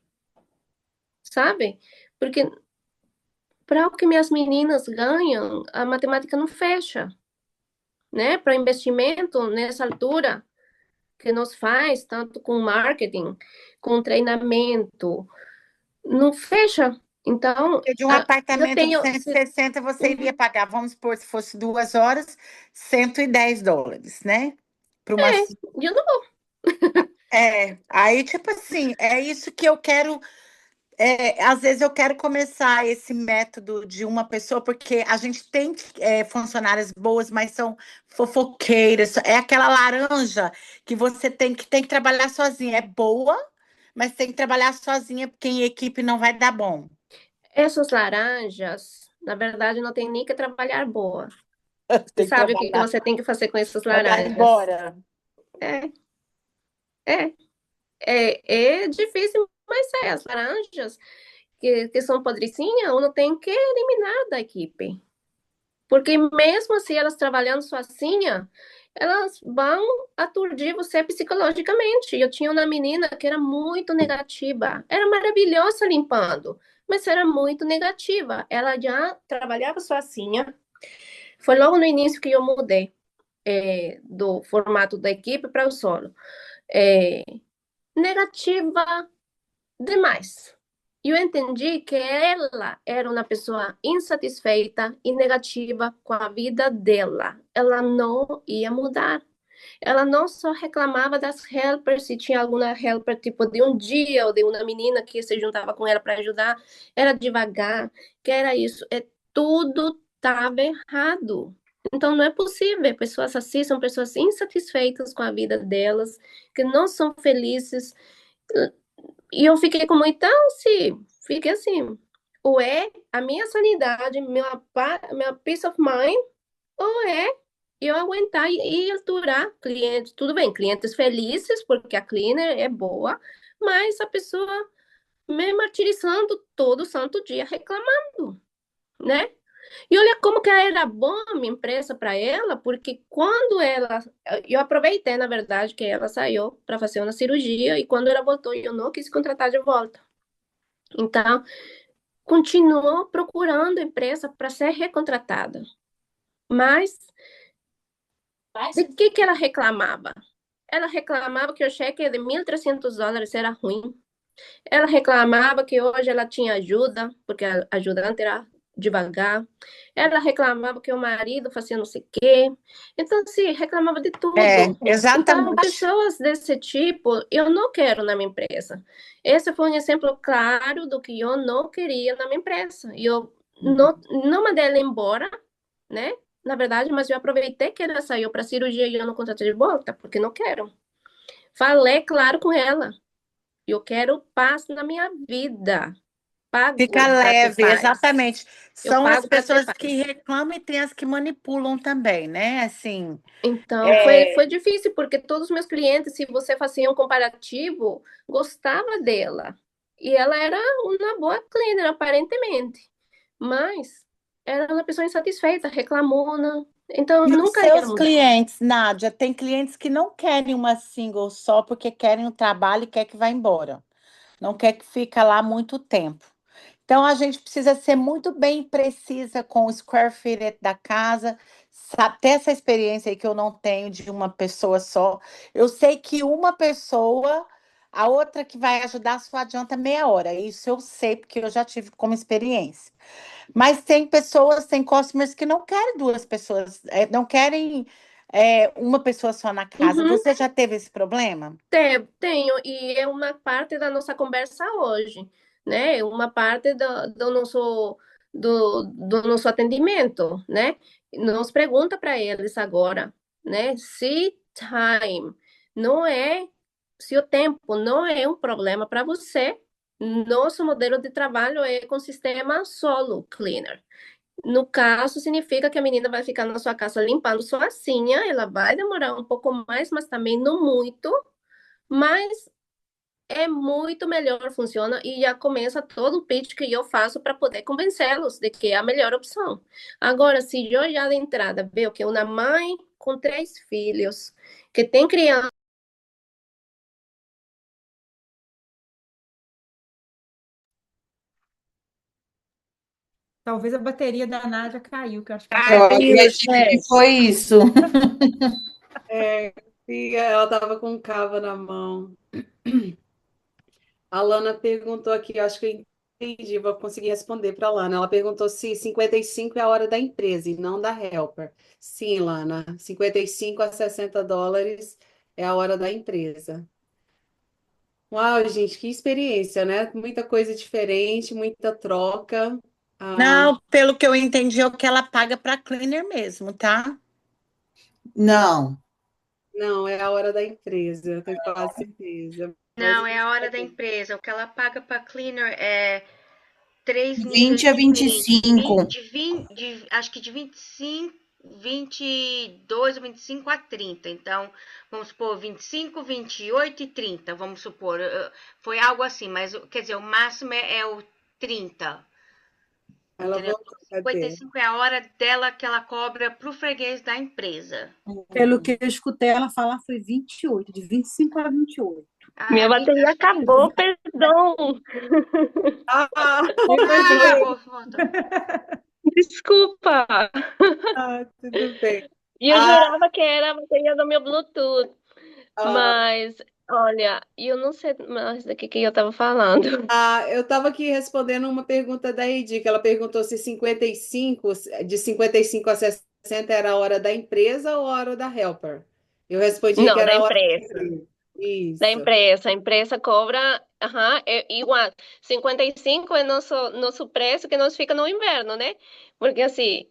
sabe? Porque para o que minhas meninas ganham, a matemática não fecha, né? Para investimento nessa altura que nos faz, tanto com marketing, com treinamento, não fecha. Então, porque de um eu apartamento de tenho. 160 você iria Uhum. pagar, vamos supor, se fosse 2 horas, US$ 110, né? Para uma. Eu não vou. Aí, tipo assim, é isso que eu quero. Às vezes eu quero começar esse método de uma pessoa, porque a gente tem funcionárias boas, mas são fofoqueiras. É aquela laranja que você tem que trabalhar sozinha. É boa, mas tem que trabalhar sozinha, porque em equipe não vai dar bom. Essas laranjas, na verdade, não tem nem que trabalhar boa. Você Tem que sabe o que trabalhar, você tem que fazer com essas mandar laranjas? embora. É, é, é difícil, mas é. As laranjas que são podrecinhas, uno tem que eliminar da equipe. Porque mesmo assim, elas trabalhando sozinha, elas vão aturdir você psicologicamente. Eu tinha uma menina que era muito negativa, era maravilhosa limpando, mas era muito negativa. Ela já trabalhava sozinha. Foi logo no início que eu mudei do formato da equipe para o solo. É, negativa demais. E eu entendi que ela era uma pessoa insatisfeita e negativa com a vida dela. Ela não ia mudar. Ela não só reclamava das helpers, se tinha alguma helper tipo de um dia ou de uma menina que se juntava com ela para ajudar, era devagar, que era isso. Tudo estava errado. Então não é possível. Pessoas assim são pessoas insatisfeitas com a vida delas, que não são felizes. E eu fiquei com muita, assim, fiquei assim, ou é a minha sanidade, meu peace of mind, ou é eu aguentar e aturar clientes. Tudo bem, clientes felizes, porque a cleaner é boa, mas a pessoa me martirizando todo santo dia, reclamando, né? E olha como que era bom a minha empresa para ela, porque quando ela. Eu aproveitei, na verdade, que ela saiu para fazer uma cirurgia, e quando ela voltou, eu não quis contratar de volta. Então, continuou procurando empresa para ser recontratada. Mas, de que ela reclamava? Ela reclamava que o cheque de $1.300 era ruim. Ela reclamava que hoje ela tinha ajuda, porque a ajudante era devagar. Ela reclamava que o marido fazia não sei o quê. Então, assim, reclamava de tudo. Então, Exatamente. pessoas desse tipo, eu não quero na minha empresa. Esse foi um exemplo claro do que eu não queria na minha empresa. Eu não mandei ela embora, né? Na verdade, mas eu aproveitei que ela saiu para cirurgia e eu não contratei de volta, porque não quero. Falei claro com ela. Eu quero paz na minha vida. Fica Pago para ter leve, paz. exatamente. Eu São as pago para ter pessoas que paz. reclamam e tem as que manipulam também, né? Assim, Então, foi difícil, porque todos os meus clientes, se você fazia um comparativo, gostava dela. E ela era uma boa cleaner, aparentemente. Mas era uma pessoa insatisfeita, reclamona. Então, eu e os nunca ia seus mudar. clientes, Nádia, tem clientes que não querem uma single só porque querem o trabalho e quer que vá embora. Não quer que fica lá muito tempo. Então, a gente precisa ser muito bem precisa com o square feet da casa, sabe? Ter essa experiência aí que eu não tenho de uma pessoa só. Eu sei que uma pessoa, a outra que vai ajudar só adianta meia hora. Isso eu sei, porque eu já tive como experiência. Mas tem pessoas, tem customers que não querem duas pessoas, não querem uma pessoa só na casa. Uhum. Você já teve esse problema? Tenho, e é uma parte da nossa conversa hoje, né? Uma parte do nosso do nosso atendimento, né? Nos pergunta para eles agora, né? Não é, se o tempo não é um problema para você, nosso modelo de trabalho é com sistema solo cleaner. No caso, significa que a menina vai ficar na sua casa limpando sozinha, ela vai demorar um pouco mais, mas também não muito, mas é muito melhor, funciona e já começa todo o pitch que eu faço para poder convencê-los de que é a melhor opção. Agora, se eu já de entrada vejo que uma mãe com 3 filhos, que tem criança. Talvez a bateria da Nádia caiu, que eu acho que ela Eu estava. acredito que foi isso. E ela estava com cava na mão. A Lana perguntou aqui, acho que eu entendi, vou conseguir responder para a Lana. Ela perguntou se 55 é a hora da empresa e não da helper. Sim, Lana, 55 a US$ 60 é a hora da empresa. Uau, gente, que experiência, né? Muita coisa diferente, muita troca. Ah, Não, pelo que eu entendi, é o que ela paga para cleaner mesmo, tá? Não. não, é a hora da empresa, eu tenho quase certeza. Mas Não, é a hora da empresa. O que ela paga para cleaner é três níveis 20 a diferentes. 25. Acho que de 25, 22 ou 25 a 30. Então, vamos supor 25, 28 e 30. Vamos supor. Foi algo assim, mas quer dizer, o máximo é o 30. ela Entendeu? voltou, cadê? 55 é a hora dela que ela cobra para o freguês da empresa. Pelo que eu escutei ela falar, foi 28, de 25 a 28. Minha bateria acabou, perdão. Ah, Acabou, volta. Desculpa. tudo bem. E eu jurava que era a bateria do meu Bluetooth. Ah, Mas, olha, eu não sei mais do que eu estava falando. eu estava aqui respondendo uma pergunta da Edi, que ela perguntou se 55, de 55 a 60 era a hora da empresa ou a hora da helper. Eu respondi que Não, da era a hora da empresa. empresa. Da Isso. empresa. A empresa cobra, é igual. 55 é nosso preço que nós fica no inverno, né? Porque assim,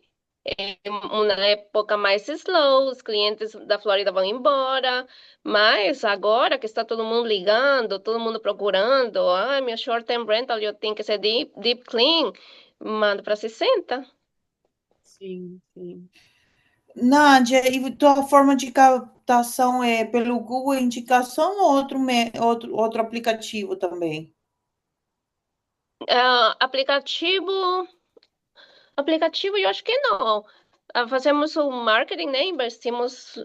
é uma época mais slow, os clientes da Flórida vão embora, mas agora que está todo mundo ligando, todo mundo procurando, meu short-term rental eu tenho que ser deep clean, manda para 60. Sim, sim. Nádia, e tua forma de captação é pelo Google Indicação ou outro aplicativo também? Aplicativo, eu acho que não. Fazemos o marketing, né? Investimos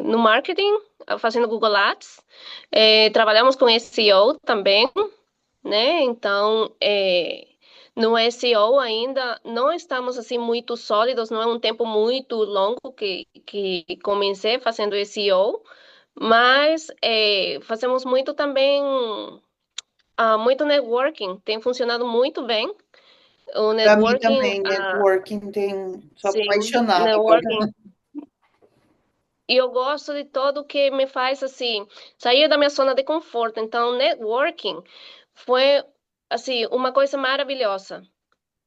no marketing, fazendo Google Ads. Trabalhamos com SEO também, né? Então, no SEO ainda não estamos assim muito sólidos, não é um tempo muito longo que comecei fazendo SEO, mas fazemos muito também, muito networking, tem funcionado muito bem. O Para mim networking, também, networking sou sim, apaixonada agora. networking. E eu gosto de tudo que me faz, assim, sair da minha zona de conforto. Então, networking foi, assim, uma coisa maravilhosa,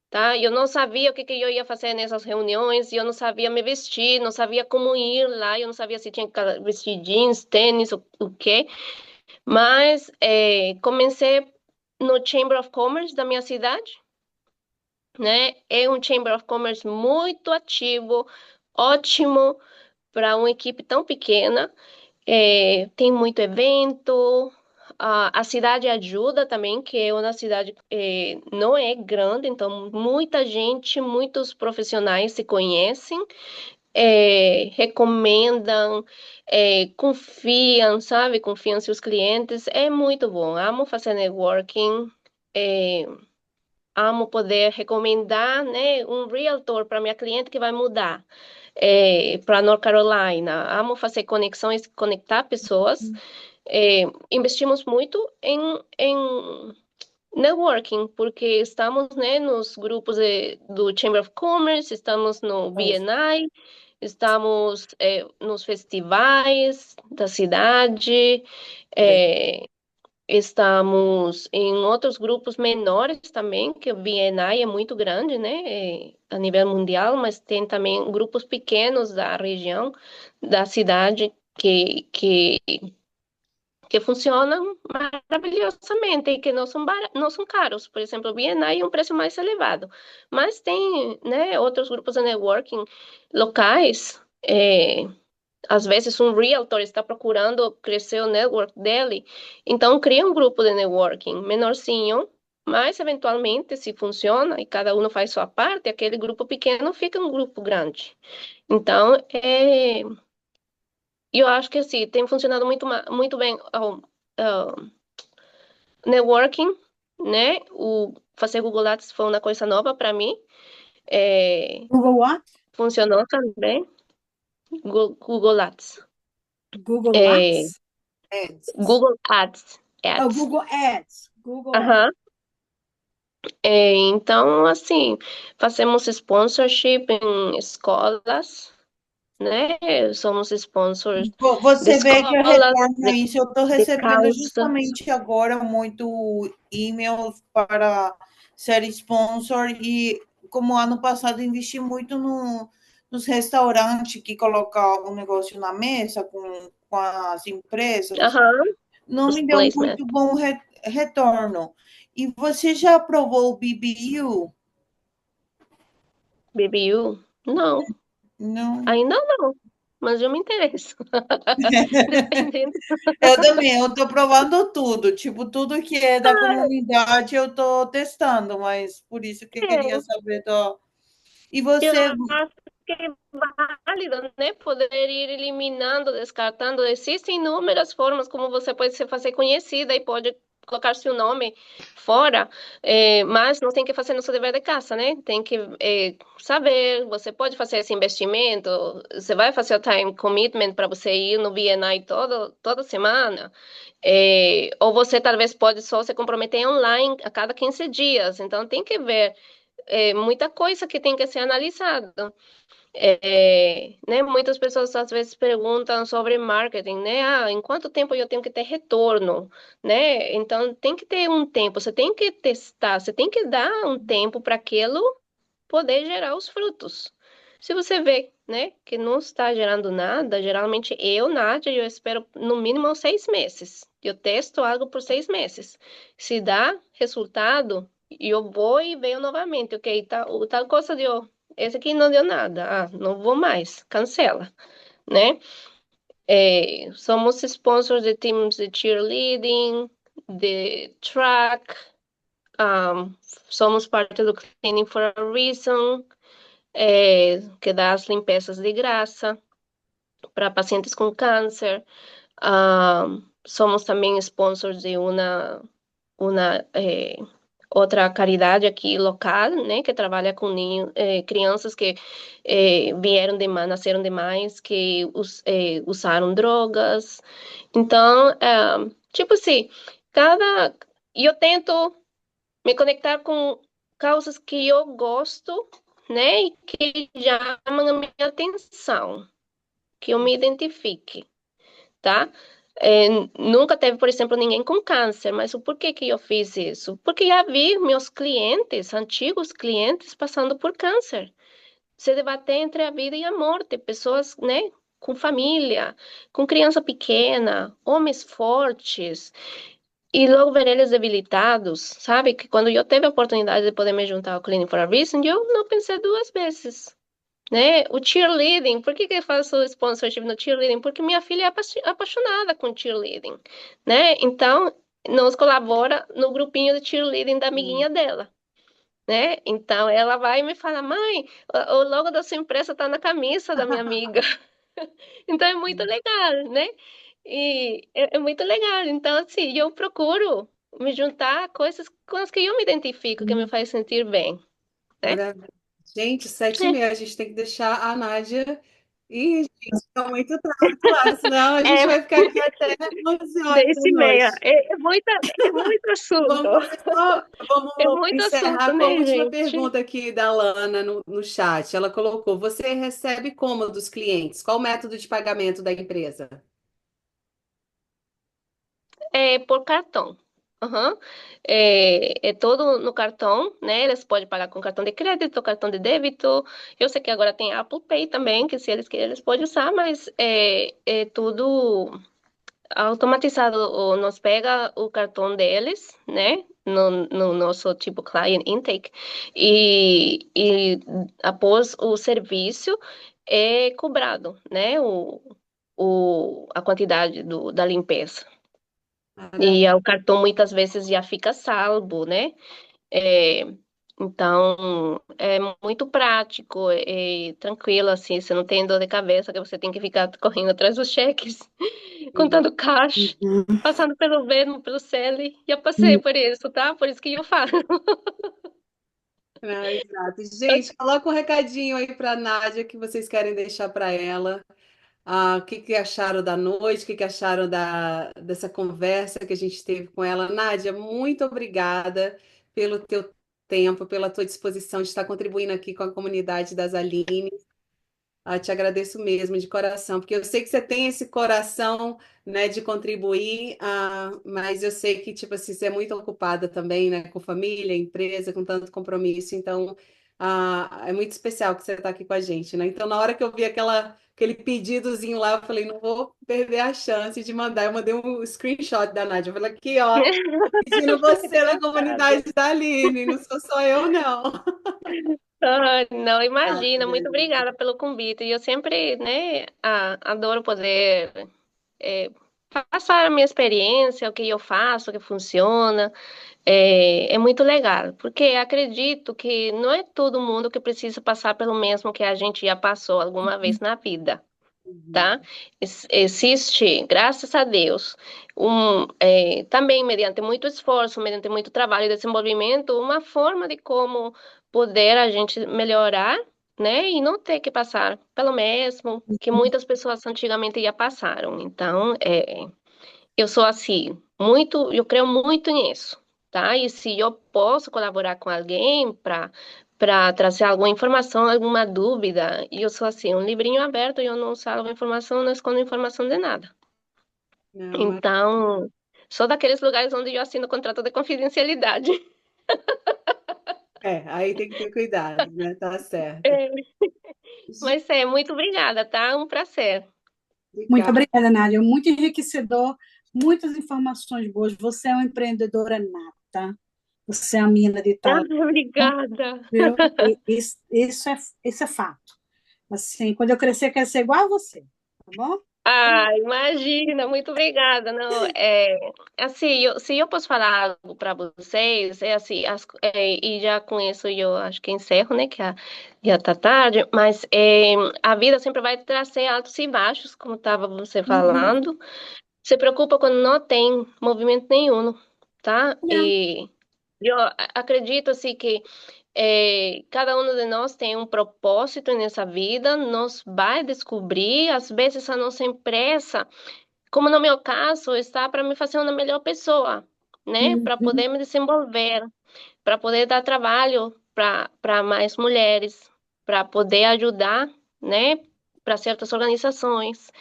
tá? Eu não sabia o que eu ia fazer nessas reuniões, eu não sabia me vestir, não sabia como ir lá, eu não sabia se tinha que vestir jeans, tênis, o quê. Mas comecei no Chamber of Commerce da minha cidade, né? É um Chamber of Commerce muito ativo, ótimo para uma equipe tão pequena. Tem muito evento, a cidade ajuda também, que é uma cidade não é grande, então muita gente, muitos profissionais se conhecem, recomendam, confiam, sabe? Confiam em seus clientes. É muito bom. Amo fazer networking. é, Amo poder recomendar, né, um realtor para minha cliente que vai mudar para North Carolina. Amo fazer conexões, conectar pessoas. Investimos muito em networking, porque estamos, né, nos grupos do Chamber of Commerce, estamos no BNI, estamos nos festivais da cidade. estamos em outros grupos menores também, que o BNI é muito grande, né, a nível mundial, mas tem também grupos pequenos da região, da cidade, que funcionam maravilhosamente e que não são caros. Por exemplo, o BNI é um preço mais elevado, mas tem, né, outros grupos de networking locais. Às vezes um realtor está procurando crescer o network dele, então cria um grupo de networking menorzinho, mas eventualmente, se funciona e cada um faz sua parte, aquele grupo pequeno fica um grupo grande. Então, eu acho que assim, tem funcionado muito bem o networking, né? O fazer Google Ads foi uma coisa nova para mim. Google what? Funcionou também. Google Ads. Google É, Ads? Ads. Google Ads. Oh, Ads. Google Ads. Google Ads. Aham. Então, assim, fazemos sponsorship em escolas, né? Somos sponsors de Você vê que eu escolas, retorno isso. Eu estou de recebendo causas. justamente agora muito e-mails para ser sponsor e como ano passado investi muito nos restaurantes que colocam o negócio na mesa com as empresas, Aham, não os me deu placements. muito bom retorno. E você já provou o BBU? BBU? Não, Não. ainda não, mas eu me interesso. Dependendo. Eu também, eu estou provando tudo, tipo, tudo que é da comunidade eu estou testando, mas por isso que eu queria É, saber E eu você, acho que é válido, né? Poder ir eliminando, descartando. Existem inúmeras formas como você pode se fazer conhecida e pode colocar seu nome fora, mas não tem que fazer no seu dever de casa, né? Tem que saber, você pode fazer esse investimento, você vai fazer o time commitment para você ir no BNI toda semana, ou você talvez pode só se comprometer online a cada 15 dias, então tem que ver muita coisa que tem que ser analisada. Né, muitas pessoas às vezes perguntam sobre marketing, né? Ah, em quanto tempo eu tenho que ter retorno, né? Então tem que ter um tempo, você tem que testar, você tem que dar um tempo para aquilo poder gerar os frutos. Se você vê, né, que não está gerando nada, geralmente Nádia, eu espero no mínimo 6 meses. Eu testo algo por 6 meses. Se dá resultado, eu vou e venho novamente. Ok, tal coisa deu. Esse aqui não deu nada. Ah, não vou mais. Cancela, né? Somos sponsors de teams de cheerleading, de track, um, somos parte do Cleaning for a Reason, que dá as limpezas de graça para pacientes com câncer. Somos também sponsors de uma outra caridade aqui local, né, que trabalha com crianças que nasceram demais, que usaram drogas. Então, tipo assim, cada eu tento me conectar com causas que eu gosto, né, e que chamam a minha atenção, que eu me identifique, tá? Nunca teve, por exemplo, ninguém com câncer, mas o porquê que eu fiz isso? Porque já vi meus clientes, antigos clientes, passando por câncer. Se debater entre a vida e a morte, pessoas, né, com família, com criança pequena, homens fortes, e logo ver eles debilitados, sabe? Que quando eu tive a oportunidade de poder me juntar ao Cleaning for a Reason, eu não pensei duas vezes, né? O cheerleading, por que que eu faço sponsorship no cheerleading? Porque minha filha é apaixonada com cheerleading, né? Então, nós colabora no grupinho de cheerleading da amiguinha dela. Né? Então ela vai e me fala, mãe, o logo da sua empresa tá na camisa da minha amiga. Então é muito legal, né? E é muito legal. Então, assim, eu procuro me juntar a coisas com as que eu me identifico, que me faz sentir bem, né? Maravilha. Gente, sete e É, meia, a gente tem que deixar a Nádia. Ih, gente, está muito tarde lá, senão a gente é vai ficar aqui até 11 horas da 10h30. noite. É muito assunto. É Vamos muito assunto, encerrar com a né, última gente? pergunta aqui da Lana no chat. Ela colocou: você recebe como dos clientes? Qual o método de pagamento da empresa? É por cartão. Aham. É todo no cartão, né? Eles podem pagar com cartão de crédito, cartão de débito. Eu sei que agora tem Apple Pay também, que se eles querem, eles podem usar, mas é tudo automatizado. Nos pega o cartão deles, né? No nosso tipo client intake. E após o serviço é cobrado, né? A quantidade da limpeza. E Maravilha. o cartão muitas vezes já fica salvo, né? É, então, é muito prático, tranquilo, assim, você não tem dor de cabeça que você tem que ficar correndo atrás dos cheques, contando caixa, Uhum. passando pelo Venmo, pelo CEL. Já passei por isso, tá? Por isso que eu falo. Não, exato. Gente, coloca um recadinho aí para a Nádia que vocês querem deixar para ela. O que que acharam da noite? O que que acharam dessa conversa que a gente teve com ela? Nádia, muito obrigada pelo teu tempo, pela tua disposição de estar contribuindo aqui com a comunidade das Aline. Te agradeço mesmo, de coração, porque eu sei que você tem esse coração, né, de contribuir, mas eu sei que, tipo assim, você é muito ocupada também, né, com família, empresa, com tanto compromisso, então, é muito especial que você está aqui com a gente, né? Então, na hora que eu vi aquele pedidozinho lá, eu falei, não vou perder a chance de mandar. Eu mandei um screenshot da Nádia, eu falei, aqui, ó, pedindo você na Engraçado. comunidade da Aline, não sou só eu, não. Ah, não, Ah, imagina, muito obrigada pelo convite. E eu sempre, né, adoro poder é, passar a minha experiência, o que eu faço, o que funciona. É muito legal, porque acredito que não é todo mundo que precisa passar pelo mesmo que a gente já passou alguma vez na vida, tá? Existe, graças a Deus, também mediante muito esforço, mediante muito trabalho e desenvolvimento, uma forma de como poder a gente melhorar, né? E não ter que passar pelo mesmo que muitas pessoas antigamente já passaram. Então, eu sou assim, eu creio muito nisso, tá? E se eu posso colaborar com alguém para trazer alguma informação, alguma dúvida, e eu sou assim, um livrinho aberto, eu não salvo informação, não escondo informação de nada. não, mas Então, sou daqueles lugares onde eu assino contrato de confidencialidade. aí tem que ter cuidado, né? Tá certo. É, mas muito obrigada, tá? Um prazer. Muito Obrigada. obrigada, Nádia. Muito enriquecedor, muitas informações boas. Você é uma empreendedora nata. Você é uma menina de Ah, talento, obrigada. viu? E isso é fato. Assim, quando eu crescer, eu quero ser igual a você, tá bom? Ah, imagina, muito obrigada. Não, assim, se eu posso falar algo para vocês, é assim, e já com isso eu acho que encerro, né, que já tá tarde, mas a vida sempre vai trazer altos e baixos, como estava você Uhum. falando. Se preocupa quando não tem movimento nenhum, tá? Não. E eu acredito, assim, que cada um de nós tem um propósito nessa vida, nós vai descobrir, às vezes a nossa empresa, como no meu caso, está para me fazer uma melhor pessoa, né? Para Uhum. poder me desenvolver, para poder dar trabalho para mais mulheres, para poder ajudar, né? Para certas organizações,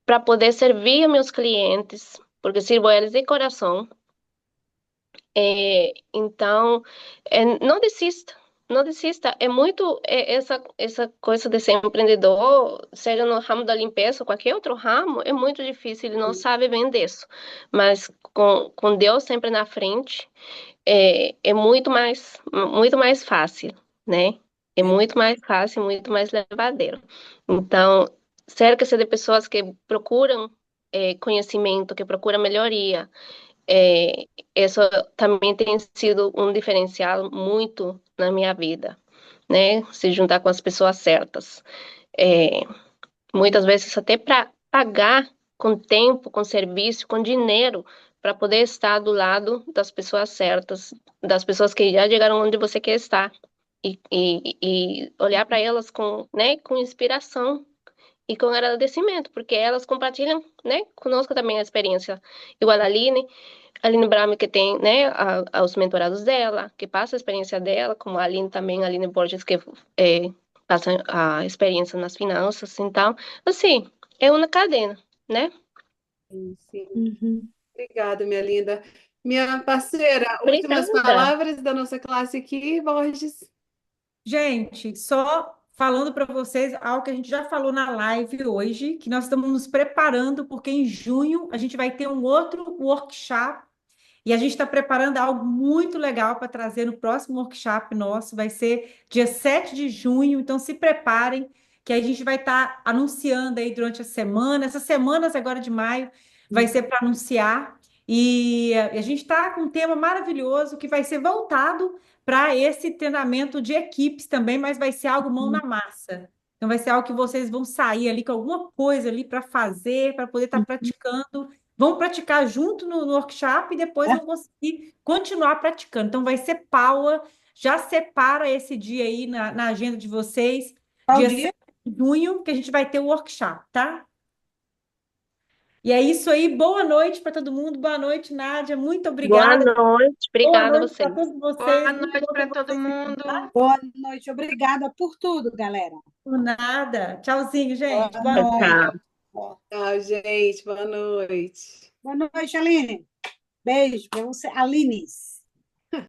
para poder servir meus clientes, porque sirvo eles de coração. Então, não desista, não desista. É muito essa coisa de ser empreendedor, seja no ramo da limpeza ou qualquer outro ramo, é muito difícil, ele não sabe bem disso. Mas com Deus sempre na frente, é muito mais fácil, né? É muito mais fácil, muito mais levadeiro. Então, cerca-se de pessoas que procuram conhecimento, que procuram melhoria. É, isso também tem sido um diferencial muito na minha vida, né? Se juntar com as pessoas certas. É, muitas vezes até para pagar com tempo, com serviço, com dinheiro, para poder estar do lado das pessoas certas, das pessoas que já chegaram onde você quer estar. E olhar para elas com, né, com inspiração e com agradecimento, porque elas compartilham, né, conosco também a experiência. Igual a Aline Brahmi, que tem, né, os mentorados dela, que passa a experiência dela, como a Aline também, a Aline Borges, que passa a experiência nas finanças. Então, assim, é uma cadeia, né? Sim. Uhum. Obrigada, minha linda. Minha parceira, últimas Obrigada. palavras da nossa classe aqui, Borges. Gente, só falando para vocês algo que a gente já falou na live hoje, que nós estamos nos preparando, porque em junho a gente vai ter um outro workshop e a gente está preparando algo muito legal para trazer no próximo workshop nosso. Vai ser dia 7 de junho, então se preparem, que a gente vai estar anunciando aí durante a semana. Essas semanas agora de maio vai ser para anunciar. E a gente está com um tema maravilhoso que vai ser voltado para esse treinamento de equipes também, mas vai ser algo mão na massa. Então, vai ser algo que vocês vão sair ali com alguma coisa ali para fazer, para poder estar praticando. Vão praticar junto no workshop e depois vão conseguir continuar praticando. Então, vai ser Paula. Já separa esse dia aí na agenda de vocês, Qual dia dia? 7 de junho, que a gente vai ter o workshop, tá? E é isso aí. Boa noite para todo mundo. Boa noite, Nádia. Muito Boa obrigada. noite. Boa Obrigada a noite para vocês. todos Boa vocês. Muito noite bom para ter todo vocês aqui, mundo. tá? Boa noite, obrigada por tudo, galera. Por nada. Tchauzinho, Boa gente. Boa Tchau, noite. tchau. noite. Tchau, gente. Boa noite. Boa noite, Aline. Beijo para você, Aline.